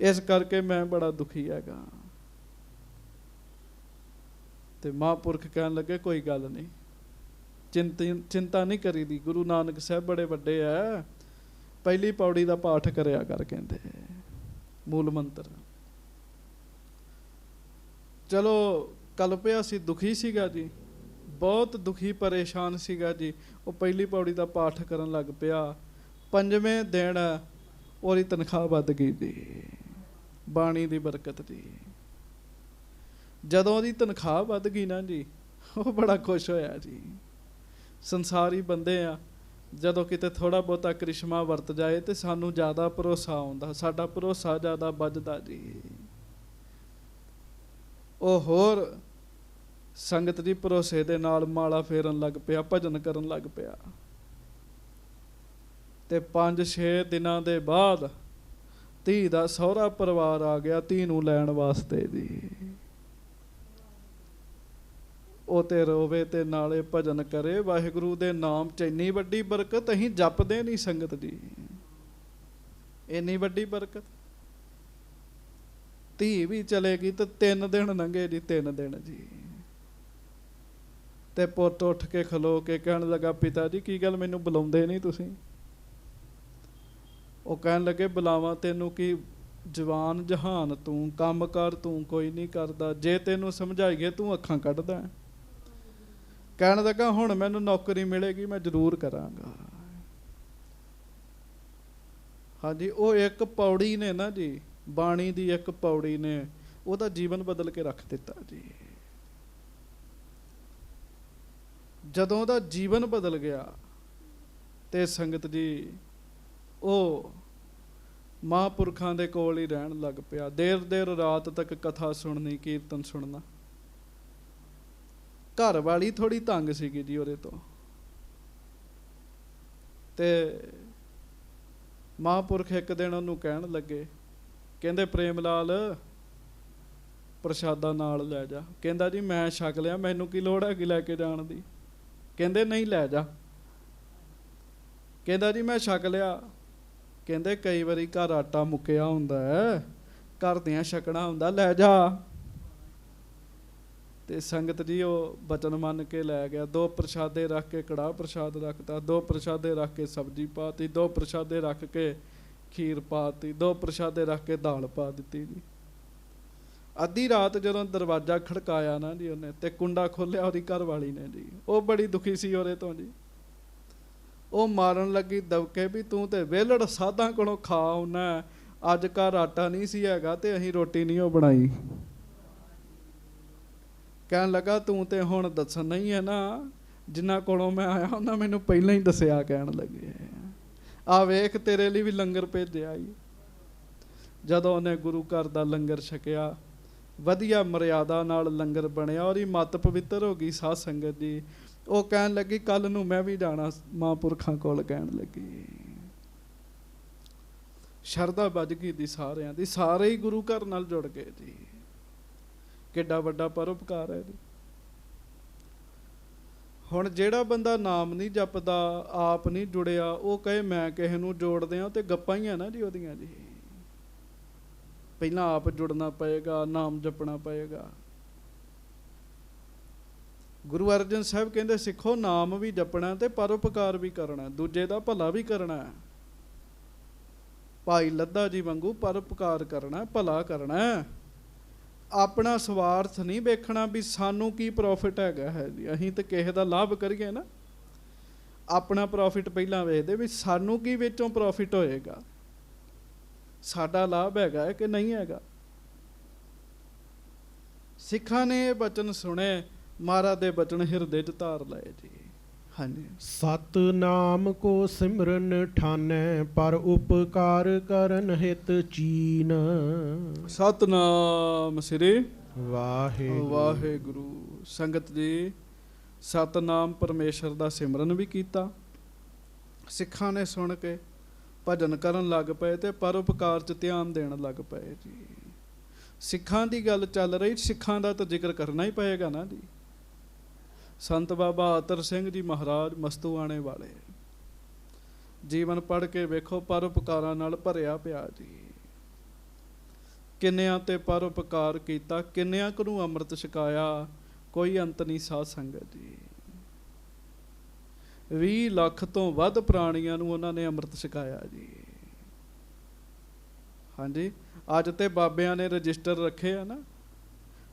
ਇਸ ਕਰਕੇ ਮੈਂ ਬੜਾ ਦੁਖੀ ਹੈਗਾ। ਤੇ ਮਹਾਂਪੁਰਖ ਕਹਿਣ ਲੱਗੇ ਕੋਈ ਗੱਲ ਨਹੀਂ, ਚਿੰਤਾ ਨਹੀਂ ਕਰੀਦੀ। ਗੁਰੂ ਨਾਨਕ ਸਾਹਿਬ ਬੜੇ ਵੱਡੇ ਆ, ਪਹਿਲੀ ਪੌੜੀ ਦਾ ਪਾਠ ਕਰਿਆ ਕਰ, ਕਹਿੰਦੇ ਮੂਲ ਮੰਤਰ। ਚਲੋ ਕਲਪਿਆ ਸੀ, ਦੁਖੀ ਸੀਗਾ ਜੀ, ਬਹੁਤ ਦੁਖੀ ਪਰੇਸ਼ਾਨ ਸੀਗਾ ਜੀ। ਉਹ ਪਹਿਲੀ ਪੌੜੀ ਦਾ ਪਾਠ ਕਰਨ ਲੱਗ ਪਿਆ। 5ਵੇਂ ਦਿਨ ਉਹਦੀ ਤਨਖਾਹ ਵੱਧ ਗਈ ਜੀ, ਬਾਣੀ ਦੀ ਬਰਕਤ ਦੀ। ਜਦੋਂ ਉਹਦੀ ਤਨਖਾਹ ਵੱਧ ਗਈ ਨਾ ਜੀ, ਉਹ ਬੜਾ ਖੁਸ਼ ਹੋਇਆ ਜੀ। ਸੰਸਾਰੀ ਬੰਦੇ ਆ, ਜਦੋਂ ਕਿਤੇ ਥੋੜ੍ਹਾ ਬਹੁਤਾ ਕ੍ਰਿਸ਼ਮਾ ਵਰਤ ਜਾਏ ਤੇ ਸਾਨੂੰ ਜ਼ਿਆਦਾ ਭਰੋਸਾ ਆਉਂਦਾ, ਸਾਡਾ ਭਰੋਸਾ ਜ਼ਿਆਦਾ ਵੱਧਦਾ ਜੀ। ਉਹ ਹੋਰ ਸੰਗਤ ਦੀ ਭਰੋਸੇ ਦੇ ਨਾਲ ਮਾਲਾ ਫੇਰਨ ਲੱਗ ਪਿਆ, ਭਜਨ ਕਰਨ ਲੱਗ ਪਿਆ। ਤੇ 5-6 ਦਿਨਾਂ ਦੇ ਬਾਅਦ ਧੀ ਦਾ ਸਹੁਰਾ ਪਰਿਵਾਰ ਆ ਗਿਆ ਧੀ ਨੂੰ ਲੈਣ ਵਾਸਤੇ ਜੀ। ਉਹ ਤੇ ਰੋਵੇ ਤੇ ਨਾਲੇ ਭਜਨ ਕਰੇ। ਵਾਹਿਗੁਰੂ ਦੇ ਨਾਮ 'ਚ ਇੰਨੀ ਵੱਡੀ ਬਰਕਤ ਅਸੀਂ ਜਪਦੇ ਨਹੀਂ ਸੰਗਤ ਜੀ, ਇੰਨੀ ਵੱਡੀ ਬਰਕਤ। ਧੀ ਵੀ ਚਲੇਗੀ ਤੇ 3 ਦਿਨ ਲੰਘੇ ਜੀ, 3 ਦਿਨ ਜੀ। ਤੇ ਪੁੱਤ ਉੱਠ ਕੇ ਖਲੋ ਕੇ ਕਹਿਣ ਲੱਗਾ ਪਿਤਾ ਜੀ ਕੀ ਗੱਲ, ਮੈਨੂੰ ਬੁਲਾਉਂਦੇ ਨਹੀਂ ਤੁਸੀਂ? ਉਹ ਕਹਿਣ ਲੱਗੇ ਬੁਲਾਵਾਂ ਤੈਨੂੰ ਕੀ, ਜਵਾਨ ਜਹਾਨ ਤੂੰ, ਕੰਮ ਕਰ ਤੂੰ ਕੋਈ ਨਹੀਂ ਕਰਦਾ, ਜੇ ਤੈਨੂੰ ਸਮਝਾਈਏ ਤੂੰ ਅੱਖਾਂ ਕੱਢਦਾ। ਕਹਿਣ ਲੱਗਾ ਹੁਣ ਮੈਨੂੰ ਨੌਕਰੀ ਮਿਲੇਗੀ ਮੈਂ ਜ਼ਰੂਰ ਕਰਾਂਗਾ। ਹਾਂਜੀ, ਉਹ ਇੱਕ ਪੌੜੀ ਨੇ ਨਾ ਜੀ, ਬਾਣੀ ਦੀ ਇੱਕ ਪੌੜੀ ਨੇ ਉਹਦਾ ਜੀਵਨ ਬਦਲ ਕੇ ਰੱਖ ਦਿੱਤਾ ਜੀ। ਜਦੋਂ ਉਹਦਾ ਜੀਵਨ ਬਦਲ ਗਿਆ ਤੇ ਸੰਗਤ ਜੀ ਉਹ ਮਹਾਂਪੁਰਖਾਂ ਦੇ ਕੋਲ ਹੀ ਰਹਿਣ ਲੱਗ ਪਿਆ। ਦੇਰ ਰਾਤ ਤੱਕ ਕਥਾ ਸੁਣਨੀ, ਕੀਰਤਨ ਸੁਣਨਾ। ਘਰ ਵਾਲੀ ਥੋੜੀ ਤੰਗ ਸੀਗੀ ਜੀ ਉਹਦੇ ਤੋਂ, ਤੇ ਮਹਾਂਪੁਰਖ ਇੱਕ ਦਿਨ ਉਹਨੂੰ ਕਹਿਣ ਲੱਗੇ, ਕਹਿੰਦੇ ਪ੍ਰੇਮ ਲਾਲ ਪ੍ਰਸ਼ਾਦਾ ਨਾਲ ਲੈ ਜਾ। ਕਹਿੰਦਾ ਜੀ ਮੈਂ ਛਕ ਲਿਆ, ਮੈਨੂੰ ਕੀ ਲੋੜ ਹੈਗੀ ਲੈ ਕੇ ਜਾਣ ਦੀ? ਕਹਿੰਦੇ ਨਹੀਂ ਲੈ ਜਾ। ਕਹਿੰਦਾ ਜੀ ਮੈਂ ਛਕ ਲਿਆ। ਕਹਿੰਦੇ ਕਈ ਵਾਰੀ ਘਰ ਆਟਾ ਮੁੱਕਿਆ ਹੁੰਦਾ ਹੈ, ਘਰ ਦੀਆਂ ਛਕਣਾ ਹੁੰਦਾ, ਲੈ ਜਾ। ਤੇ ਸੰਗਤ ਜੀ ਉਹ ਬਚਨ ਮੰਨ ਕੇ ਲੈ ਗਿਆ। 2 ਪ੍ਰਸ਼ਾਦੇ ਰੱਖ ਕੇ ਕੜਾਹ ਪ੍ਰਸ਼ਾਦ ਰੱਖਤਾ, 2 ਪ੍ਰਸ਼ਾਦੇ ਰੱਖ ਕੇ ਸਬਜ਼ੀ ਪਾਤੀ, 2 ਪ੍ਰਸ਼ਾਦੇ ਰੱਖ ਕੇ ਖੀਰ ਪਾਤੀ, 2 ਪ੍ਰਸ਼ਾਦੇ ਰੱਖ ਕੇ ਦਾਲ ਪਾ ਦਿੱਤੀ ਜੀ। ਅੱਧੀ ਰਾਤ ਜਦੋਂ ਦਰਵਾਜ਼ਾ ਖੜਕਾਇਆ ਨਾ ਜੀ ਉਹਨੇ, ਤੇ ਕੁੰਡਾ ਖੋਲਿਆ ਉਹਦੀ ਘਰ ਵਾਲੀ ਨੇ ਜੀ। ਉਹ ਬੜੀ ਦੁਖੀ ਸੀ ਉਹਦੇ ਤੋਂ ਜੀ। ਉਹ ਮਾਰਨ ਲੱਗੀ ਦਬਕੇ ਵੀ ਤੂੰ ਤੇ ਵਿਹਲੜ ਸਾਧਾਂ ਕੋਲੋਂ ਖਾ ਆਉਣਾ, ਅੱਜ ਘਰ ਆਟਾ ਨਹੀਂ ਸੀ ਹੈਗਾ ਤੇ ਅਸੀਂ ਰੋਟੀ ਨਹੀਂ ਉਹ ਬਣਾਈ। ਕਹਿਣ ਲੱਗਾ ਤੂੰ ਤੇ ਹੁਣ ਦੱਸਣ ਨਹੀਂ ਹੈ ਨਾ, ਜਿਨ੍ਹਾਂ ਕੋਲੋਂ ਮੈਂ ਆਇਆ ਉਹਨਾਂ ਮੈਨੂੰ ਪਹਿਲਾਂ ਹੀ ਦੱਸਿਆ। ਕਹਿਣ ਲੱਗੇ ਆ ਵੇਖ ਤੇਰੇ ਲਈ ਵੀ ਲੰਗਰ ਭੇਜਿਆ ਈ। ਜਦੋਂ ਉਹਨੇ ਗੁਰੂ ਘਰ ਦਾ ਲੰਗਰ ਛਕਿਆ, ਵਧੀਆ ਮਰਿਆਦਾ ਨਾਲ ਲੰਗਰ ਬਣਿਆ, ਉਹਦੀ ਮੱਤ ਪਵਿੱਤਰ ਹੋ ਗਈ। ਸਾਧ ਸੰਗਤ ਜੀ ਉਹ ਕਹਿਣ ਲੱਗੀ ਕੱਲ ਨੂੰ ਮੈਂ ਵੀ ਜਾਣਾ ਮਹਾਂਪੁਰਖਾਂ ਕੋਲ। ਕਹਿਣ ਲੱਗੀ ਸ਼ਰਧਾ ਵੱਜ ਗਈ ਦੀ ਸਾਰਿਆਂ ਦੀ, ਸਾਰੇ ਹੀ ਗੁਰੂ ਘਰ ਨਾਲ ਜੁੜ ਗਏ ਜੀ। ਕਿੱਡਾ ਵੱਡਾ ਪਰਉਪਕਾਰ ਹੈ ਜੀ। ਹੁਣ ਜਿਹੜਾ ਬੰਦਾ ਨਾਮ ਨਹੀਂ ਜਪਦਾ, ਆਪ ਨਹੀਂ ਜੁੜਿਆ, ਉਹ ਕਹੇ ਮੈਂ ਕਿਸੇ ਨੂੰ ਜੋੜ ਦਿਆਂ, ਤੇ ਗੱਪਾਂ ਹੀ ਆ ਨਾ ਜੀ ਉਹਦੀਆਂ ਜੀ। ਪਹਿਲਾਂ ਆਪ ਜੁੜਨਾ ਪਏਗਾ, ਨਾਮ ਜਪਣਾ ਪਏਗਾ। ਗੁਰੂ ਅਰਜਨ ਸਾਹਿਬ ਕਹਿੰਦੇ ਸਿੱਖੋ ਨਾਮ ਵੀ ਜਪਣਾ ਤੇ ਪਰਉਪਕਾਰ ਵੀ ਕਰਨਾ, ਦੂਜੇ ਦਾ ਭਲਾ ਵੀ ਕਰਨਾ। ਭਾਈ ਲੱਧਾ ਜੀ ਵਾਂਗੂ ਪਰਉਪਕਾਰ ਕਰਨਾ, ਭਲਾ ਕਰਨਾ। ਆਪਣਾ ਸਵਾਰਥ ਨਹੀਂ ਵੇਖਣਾ ਵੀ ਸਾਨੂੰ ਕੀ ਪ੍ਰੋਫਿਟ ਹੈਗਾ ਹੈ ਜੀ। ਅਸੀਂ ਤਾਂ ਕਿਸੇ ਦਾ ਲਾਭ ਕਰੀਏ ਨਾ, ਆਪਣਾ ਪ੍ਰੋਫਿਟ ਪਹਿਲਾਂ ਵੇਖਦੇ ਵੀ ਸਾਨੂੰ ਕੀ ਵਿੱਚੋਂ ਪ੍ਰੋਫਿਟ ਹੋਏਗਾ, ਸਾਡਾ ਲਾਭ ਹੈਗਾ ਹੈ ਕਿ ਨਹੀਂ ਹੈਗਾ। ਸਿੱਖਾਂ ਨੇ ਇਹ ਬਚਨ ਸੁਣੇ, ਮਹਾਰਾਜ ਦੇ ਬਚਨ ਹਿਰਦੇ 'ਚ ਧਾਰ ਲਏ ਜੀ। ਹਾਂਜੀ। ਸਤਨਾਮ ਕੋ ਸਿਮਰਨ ਠਾਨੈ, ਪਰ ਉਪਕਾਰ ਕਰਨ ਹਿਤ ਚੀਨ। ਸਤਨਾਮ ਸ੍ਰੀ ਵਾਹਿਗੁਰੂ ਵਾਹਿਗੁਰੂ। ਸੰਗਤ ਜੀ ਸਤਨਾਮ ਪਰਮੇਸ਼ਰ ਦਾ ਸਿਮਰਨ ਵੀ ਕੀਤਾ। ਸਿੱਖਾਂ ਨੇ ਸੁਣ ਕੇ ਭਜਨ ਕਰਨ ਲੱਗ ਪਏ ਤੇ ਪਰਉਪਕਾਰ 'ਚ ਧਿਆਨ ਦੇਣ ਲੱਗ ਪਏ ਜੀ। ਸਿੱਖਾਂ ਦੀ ਗੱਲ ਚੱਲ ਰਹੀ, ਸਿੱਖਾਂ ਦਾ ਤਾਂ ਜ਼ਿਕਰ ਕਰਨਾ ਹੀ ਪਏਗਾ ਨਾ ਜੀ। ਸੰਤ ਬਾਬਾ ਅਤਰ ਸਿੰਘ ਜੀ ਮਹਾਰਾਜ ਮਸਤੂਆਣੇ ਵਾਲੇ, ਜੀਵਨ ਪੜ੍ਹ ਕੇ ਵੇਖੋ, ਪਰਉਪਕਾਰਾਂ ਨਾਲ ਭਰਿਆ ਪਿਆ ਜੀ। ਕਿੰਨਿਆਂ ਤੇ ਪਰਉਪਕਾਰ ਕੀਤਾ, ਕਿੰਨਿਆਂ ਕੁ ਨੂੰ ਅੰਮ੍ਰਿਤ ਛਕਾਇਆ, ਕੋਈ ਅੰਤ ਨਹੀਂ। ਸਾਧ ਸੰਗਤ ਜੀ 20 ਲੱਖ ਤੋਂ ਵੱਧ ਪ੍ਰਾਣੀਆਂ ਨੂੰ ਉਹਨਾਂ ਨੇ ਅੰਮ੍ਰਿਤ ਛਕਾਇਆ ਜੀ। ਹਾਂਜੀ। ਅੱਜ ਤੇ ਬਾਬਿਆਂ ਨੇ ਰਜਿਸਟਰ ਰੱਖੇ ਆ ਨਾ,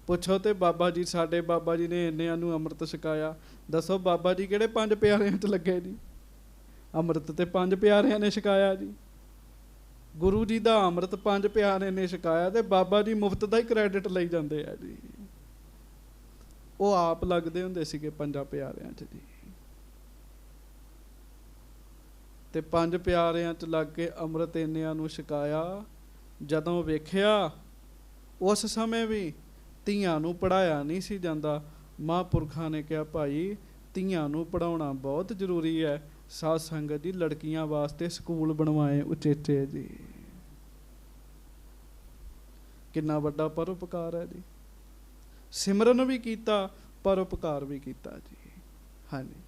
ਪੁੱਛੋ ਤੇ ਬਾਬਾ ਜੀ, ਸਾਡੇ ਬਾਬਾ ਜੀ ਨੇ ਇੰਨਿਆਂ ਨੂੰ ਅੰਮ੍ਰਿਤ ਛਕਾਇਆ। ਦੱਸੋ ਬਾਬਾ ਜੀ ਕਿਹੜੇ 5 ਪਿਆਰਿਆਂ 'ਚ ਲੱਗੇ ਜੀ? ਅੰਮ੍ਰਿਤ ਤੇ 5 ਪਿਆਰਿਆਂ ਨੇ ਛਕਾਇਆ ਜੀ। ਗੁਰੂ ਜੀ ਦਾ ਅੰਮ੍ਰਿਤ 5 ਪਿਆਰਿਆਂ ਨੇ ਛਕਾਇਆ ਤੇ ਬਾਬਾ ਜੀ ਮੁਫਤ ਦਾ ਹੀ ਕ੍ਰੈਡਿਟ ਲਈ ਜਾਂਦੇ ਆ ਜੀ। ਉਹ ਆਪ ਲੱਗਦੇ ਹੁੰਦੇ ਸੀਗੇ 5 ਪਿਆਰਿਆਂ 'ਚ ਜੀ, ਤੇ 5 ਪਿਆਰਿਆਂ 'ਚ ਲੱਗ ਕੇ ਅੰਮ੍ਰਿਤ ਇੰਨਿਆਂ ਨੂੰ ਛਕਾਇਆ। ਜਦੋਂ ਵੇਖਿਆ ਉਸ ਸਮੇਂ ਵੀ ਧੀਆਂ ਨੂੰ ਪੜ੍ਹਾਇਆ ਨਹੀਂ ਸੀ ਜਾਂਦਾ। ਮਹਾਂਪੁਰਖਾਂ ਨੇ ਕਿਹਾ ਭਾਈ ਧੀਆਂ ਨੂੰ ਪੜ੍ਹਾਉਣਾ ਬਹੁਤ ਜ਼ਰੂਰੀ ਹੈ। ਸਾਧ ਸੰਗਤ ਜੀ ਲੜਕੀਆਂ ਵਾਸਤੇ ਸਕੂਲ ਬਣਵਾਏ ਉਚੇਚੇ ਜੀ। ਕਿੰਨਾ ਵੱਡਾ ਪਰਉਪਕਾਰ ਹੈ ਜੀ। ਸਿਮਰਨ ਵੀ ਕੀਤਾ, ਪਰਉਪਕਾਰ ਵੀ ਕੀਤਾ ਜੀ। ਹਾਂਜੀ।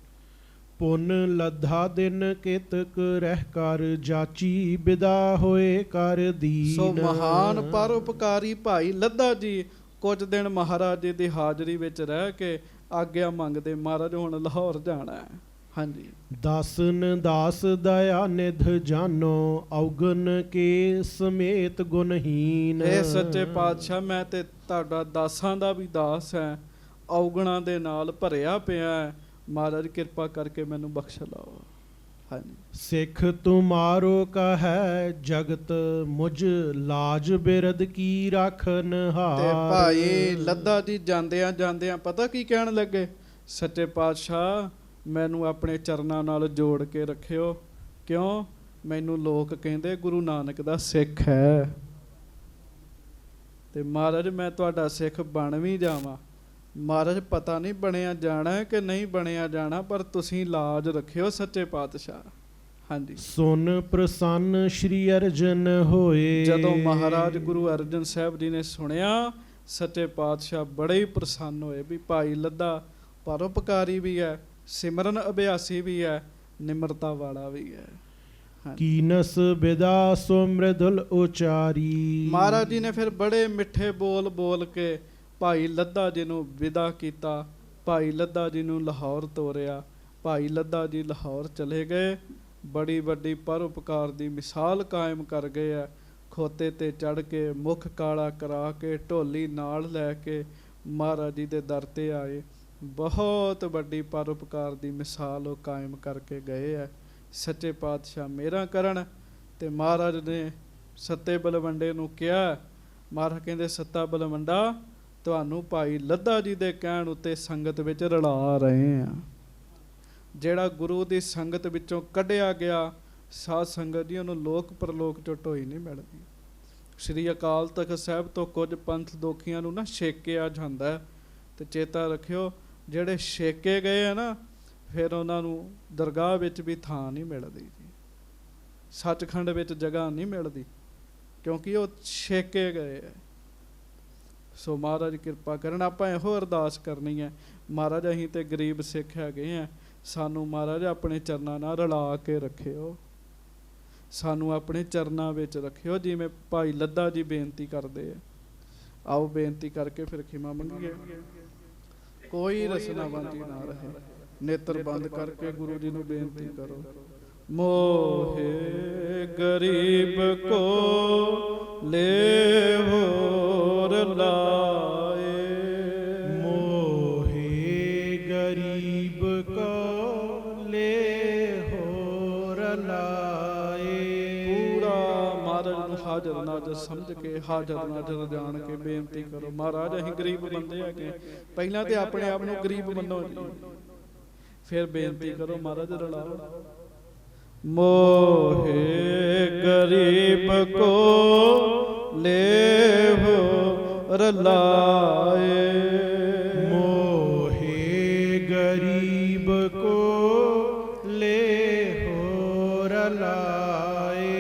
ਪੁੰਨ ਲੱਧਾ ਦਿਨ ਕੇਤਕ ਰਹਿ ਕਰ, ਜਾਚੀ ਬਿਦਾ ਹੋਏ ਕਰ ਦੀਨ। ਸੋ ਮਹਾਨ ਪਰਉਪਕਾਰੀ ਭਾਈ ਲੱਧਾ ਜੀ ਕੁਝ ਦਿਨ ਮਹਾਰਾਜ ਜੀ ਦੀ ਹਾਜ਼ਰੀ ਵਿੱਚ ਰਹਿ ਕੇ ਆਗਿਆ ਮੰਗਦੇ, ਮਹਾਰਾਜ ਹੁਣ ਲਾਹੌਰ ਜਾਣਾ ਹੈ। ਹਾਂਜੀ। ਦਾਸਨ ਦਾਸ ਦਇਆ ਨਿਧ ਜਾਨੋ, ਔਗਨ ਕੇ ਸਮੇਤ ਗੁਣਹੀਨ। ਇਹ ਸੱਚੇ ਪਾਤਸ਼ਾਹ ਮੈਂ ਤੇ ਤੁਹਾਡਾ ਦਾਸਾਂ ਦਾ ਵੀ ਦਾਸ ਹੈ, ਔਗਣਾਂ ਦੇ ਨਾਲ ਭਰਿਆ ਪਿਆ ਹੈ। ਮਹਾਰਾਜ ਕਿਰਪਾ ਕਰਕੇ ਮੈਨੂੰ ਬਖਸ਼ ਲਓ। ਹਾਂਜੀ। ਸਿੱਖ ਤੁਮਾਰੋ ਕਹੈ ਜਗਤ, ਮੁਝ ਲਾਜ ਬਿਰਦ ਕੀ ਰਾਖਨ ਹਾਰ। ਤੇ ਭਾਈ ਲੱਧਾ ਜੀ ਜਾਂਦਿਆਂ ਜਾਂਦਿਆਂ ਪਤਾ ਕੀ ਕਹਿਣ ਲੱਗੇ? ਸੱਚੇ ਪਾਤਸ਼ਾਹ ਮੈਨੂੰ ਆਪਣੇ ਚਰਨਾਂ ਨਾਲ ਜੋੜ ਕੇ ਰੱਖਿਓ। ਕਿਉਂ? ਮੈਨੂੰ ਲੋਕ ਕਹਿੰਦੇ ਗੁਰੂ ਨਾਨਕ ਦਾ ਸਿੱਖ ਹੈ, ਤੇ ਮਹਾਰਾਜ ਮੈਂ ਤੁਹਾਡਾ ਸਿੱਖ ਬਣ ਵੀ ਜਾਵਾਂ। ਮਹਾਰਾਜ ਪਤਾ ਨਹੀਂ ਬਣਿਆ ਜਾਣਾ ਕਿ ਨਹੀਂ ਬਣਿਆ ਜਾਣਾ, ਪਰ ਤੁਸੀਂ ਲਾਜ ਰੱਖਿਓ ਸੱਚੇ ਪਾਤਸ਼ਾਹ। ਹਾਂਜੀ। ਸੁਨ ਪ੍ਰਸੰਨ ਸ਼੍ਰੀ ਅਰਜਨ ਹੋਏ। ਜਦੋਂ ਮਹਾਰਾਜ ਗੁਰੂ ਅਰਜਨ ਸਾਹਿਬ ਜੀ ਨੇ ਸੁਣਿਆ, ਸੱਚੇ ਪਾਤਸ਼ਾਹ ਬੜੇ ਹੀ ਪ੍ਰਸੰਨ ਹੋਏ ਵੀ ਭਾਈ ਲੱਧਾ ਪਰਉਪਕਾਰੀ ਵੀ ਹੈ, ਸਿਮਰਨ ਅਭਿਆਸੀ ਵੀ ਹੈ, ਨਿਮਰਤਾ ਵਾਲਾ ਵੀ ਹੈ। ਕੀਨਸ ਬਿਦਾ ਸੋ ਮ੍ਰਿਦੁਲ ਉਚਾਰੀ। ਮਹਾਰਾਜ ਜੀ ਨੇ ਫਿਰ ਬੜੇ ਮਿੱਠੇ ਬੋਲ ਬੋਲ ਕੇ ਭਾਈ ਲੱਦਾ ਜੀ ਨੂੰ ਵਿਦਾ ਕੀਤਾ, ਭਾਈ ਲੱਦਾ ਜੀ ਨੂੰ ਲਾਹੌਰ ਤੋਰਿਆ। ਭਾਈ ਲੱਦਾ ਜੀ ਲਾਹੌਰ ਚਲੇ ਗਏ, ਬੜੀ ਵੱਡੀ ਪਰਉਪਕਾਰ ਦੀ ਮਿਸਾਲ ਕਾਇਮ ਕਰ ਗਏ ਆ। ਖੋਤੇ ਤੇ ਚੜ੍ਹ ਕੇ, ਮੁੱਖ ਕਾਲਾ ਕਰਾ ਕੇ, ਢੋਲੀ ਨਾਲ ਲੈ ਕੇ ਮਹਾਰਾਜ ਜੀ ਦੇ ਦਰ ਤੇ ਆਏ। ਬਹੁਤ ਵੱਡੀ ਪਰਉਪਕਾਰ ਦੀ ਮਿਸਾਲ ਉਹ ਕਾਇਮ ਕਰਕੇ ਗਏ ਆ। ਸੱਚੇ ਪਾਤਸ਼ਾਹ ਮਿਹਰਾਂ ਕਰਨ। ਤੇ ਮਹਾਰਾਜ ਨੇ ਸੱਤੇ ਬਲਵੰਡੇ ਨੂੰ ਕਿਹਾ, ਮਹਾਰਾਜ ਕਹਿੰਦੇ ਸੱਤਾ ਬਲਵੰਡਾ ਤੁਹਾਨੂੰ ਭਾਈ ਲੱਦਾ ਜੀ ਦੇ ਕਹਿਣ ਉੱਤੇ ਸੰਗਤ ਵਿੱਚ ਰਲਾ ਰਹੇ ਆ। ਜਿਹੜਾ ਗੁਰੂ ਦੀ ਸੰਗਤ ਵਿੱਚੋਂ ਕੱਢਿਆ ਗਿਆ ਸਾਧ ਸੰਗਤ ਜੀ, ਉਹਨੂੰ ਲੋਕ ਪਰਲੋਕ ਚੋਂ ਢੋਈ ਨਹੀਂ ਮਿਲਦੀ। ਸ੍ਰੀ ਅਕਾਲ ਤਖਤ ਸਾਹਿਬ ਤੋਂ ਕੁਝ ਪੰਥ ਦੋਖੀਆਂ ਨੂੰ ਨਾ ਛੇਕਿਆ ਜਾਂਦਾ। ਤੇ ਚੇਤਾ ਰੱਖਿਓ, ਜਿਹੜੇ ਛੇਕੇ ਗਏ ਆ ਨਾ, ਫਿਰ ਉਹਨਾਂ ਨੂੰ ਦਰਗਾਹ ਵਿੱਚ ਵੀ ਥਾਂ ਨਹੀਂ ਮਿਲਦੀ ਜੀ, ਸੱਚਖੰਡ ਵਿੱਚ ਜਗ੍ਹਾ ਨਹੀਂ ਮਿਲਦੀ, ਕਿਉਂਕਿ ਉਹ ਛੇਕੇ ਗਏ ਆ। ਸੋ ਮਹਾਰਾਜ ਕਿਰਪਾ ਕਰਨ। ਆਪਾਂ ਇਹੋ ਅਰਦਾਸ ਕਰਨੀ ਹੈ, ਮਹਾਰਾਜ ਅਸੀਂ ਤੇ ਗਰੀਬ ਸਿੱਖ ਹੈਗੇ ਆ, ਸਾਨੂੰ ਮਹਾਰਾਜ ਆਪਣੇ ਚਰਨਾਂ ਨਾਲ ਰਲਾ ਕੇ ਰੱਖਿਓ, ਸਾਨੂੰ ਆਪਣੇ ਚਰਨਾਂ ਵਿੱਚ ਰੱਖਿਓ, ਜਿਵੇਂ ਭਾਈ ਲੱਦਾ ਜੀ ਬੇਨਤੀ ਕਰਦੇ ਆ। ਆਓ ਬੇਨਤੀ ਕਰਕੇ ਫਿਰ ਖਿਮਾ ਮੰਗੀਏ। ਕੋਈ ਰਸਨਾ ਬੰਦੀ ਨਾ ਰਹੇ, ਨੇਤਰ ਬੰਦ ਕਰਕੇ ਗੁਰੂ ਜੀ ਨੂੰ ਬੇਨਤੀ ਕਰੋ। ਮੋਹੇ ਗਰੀਬ ਕੋ ਲੈ ਹੋਰ ਲਾਏ, ਮੋਹੇ ਗਰੀਬ ਕੋ ਲੈ ਹੋਰ ਲਾਏ। ਪੂਰਾ ਮਹਾਰਾਜ ਨੂੰ ਹਾਜ਼ਰ ਨਾਜ਼ਰ ਸਮਝ ਕੇ, ਹਾਜ਼ਰ ਨਾਜ਼ਰ ਜਾਣ ਕੇ ਬੇਨਤੀ ਕਰੋ। ਮਹਾਰਾਜ ਅਸੀਂ ਗਰੀਬ ਬੰਦੇ ਹੈਗੇ, ਪਹਿਲਾਂ ਤੇ ਆਪਣੇ ਆਪ ਨੂੰ ਗਰੀਬ ਮੰਨੋ ਜੀ, ਫਿਰ ਬੇਨਤੀ ਕਰੋ ਮਹਾਰਾਜ ਰਲਾਓ। ਮੋਹੇ ਗਰੀਬ ਕੋ ਲੈ ਹੋਰ ਲਾਏ, ਮੋਹੇ ਗਰੀਬ ਕੋ ਲੈ ਹੋਰ ਲਾਏ,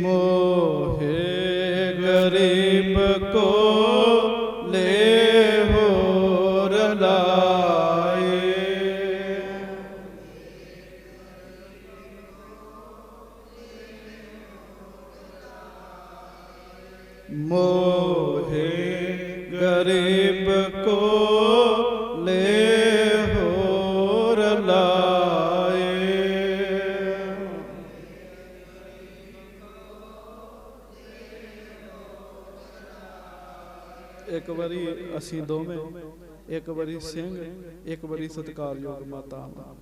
ਮੋਹੇ ਗਰੀਬ ਕੋ ਲੈ ਹੋਰ ਲਾਏ। ਮੋਹੇ ਗਰੀਬ ਕੋ ਲੈ ਹੋਰ ਲਾਏ, ਇੱਕ ਵਾਰੀ ਅਸੀਂ ਦੋਵੇਂ, ਇੱਕ ਵਾਰੀ ਸਿੰਘ, ਇੱਕ ਵਾਰੀ ਸਤਿਕਾਰਯੋਗ ਮਾਤਾਵਾਂ।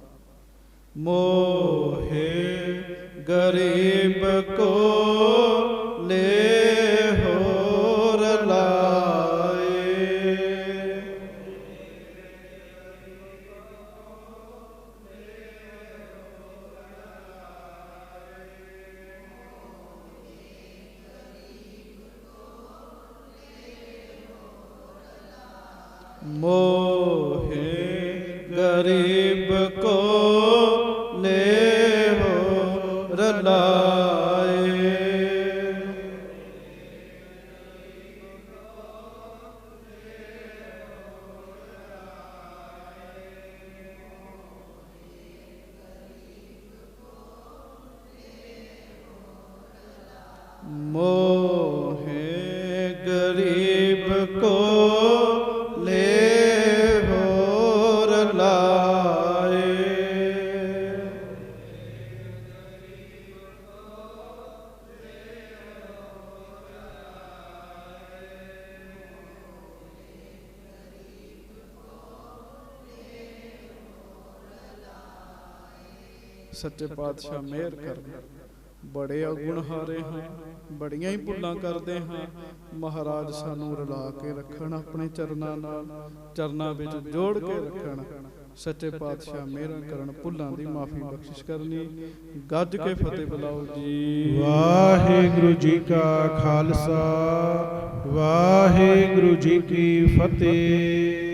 ਮੋਹੇ ਗਰੀਬ ਕੋ ਲੈ ਹੋਰ ਲਾਏ, ਮੋਹੇ ਗਰੀਬ ਕੋ ਲੈ ਹੋਰ ਲਾਏ। ਮੋਹੇ ਗਰੀਬ ਕੋ ਲੈ ਹੋਰ ਲਾਏ, ਸੱਚੇ ਪਾਤਸ਼ਾਹ ਮਿਹਰ ਕਰਨ। ਬੜੇ ਅਗੁਣਹਾਰੇ ਹਾਂ, ਬੜੀਆਂ ਹੀ ਭੁੱਲਾਂ ਕਰਦੇ ਹਾਂ, ਮਹਾਰਾਜ ਸਾਨੂੰ ਰਲਾ ਕੇ ਰੱਖਣ ਆਪਣੇ ਚਰਨਾਂ ਨਾਲ, ਚਰਨਾਂ ਵਿੱਚ ਜੋੜ ਕੇ ਰੱਖਣ। ਸੱਚੇ ਪਾਤਸ਼ਾਹ ਮਿਹਰਾਂ ਕਰਨ, ਭੁੱਲਾਂ ਦੀ ਮਾਫੀ ਬਖਸ਼ਿਸ਼ ਕਰਨੀ। ਗੱਜ ਕੇ ਫਤਿਹ ਬੁਲਾਓ ਜੀ। ਵਾਹਿਗੁਰੂ ਜੀ ਕਾ ਖਾਲਸਾ, ਵਾਹਿਗੁਰੂ ਜੀ ਕੀ ਫਤਿਹ।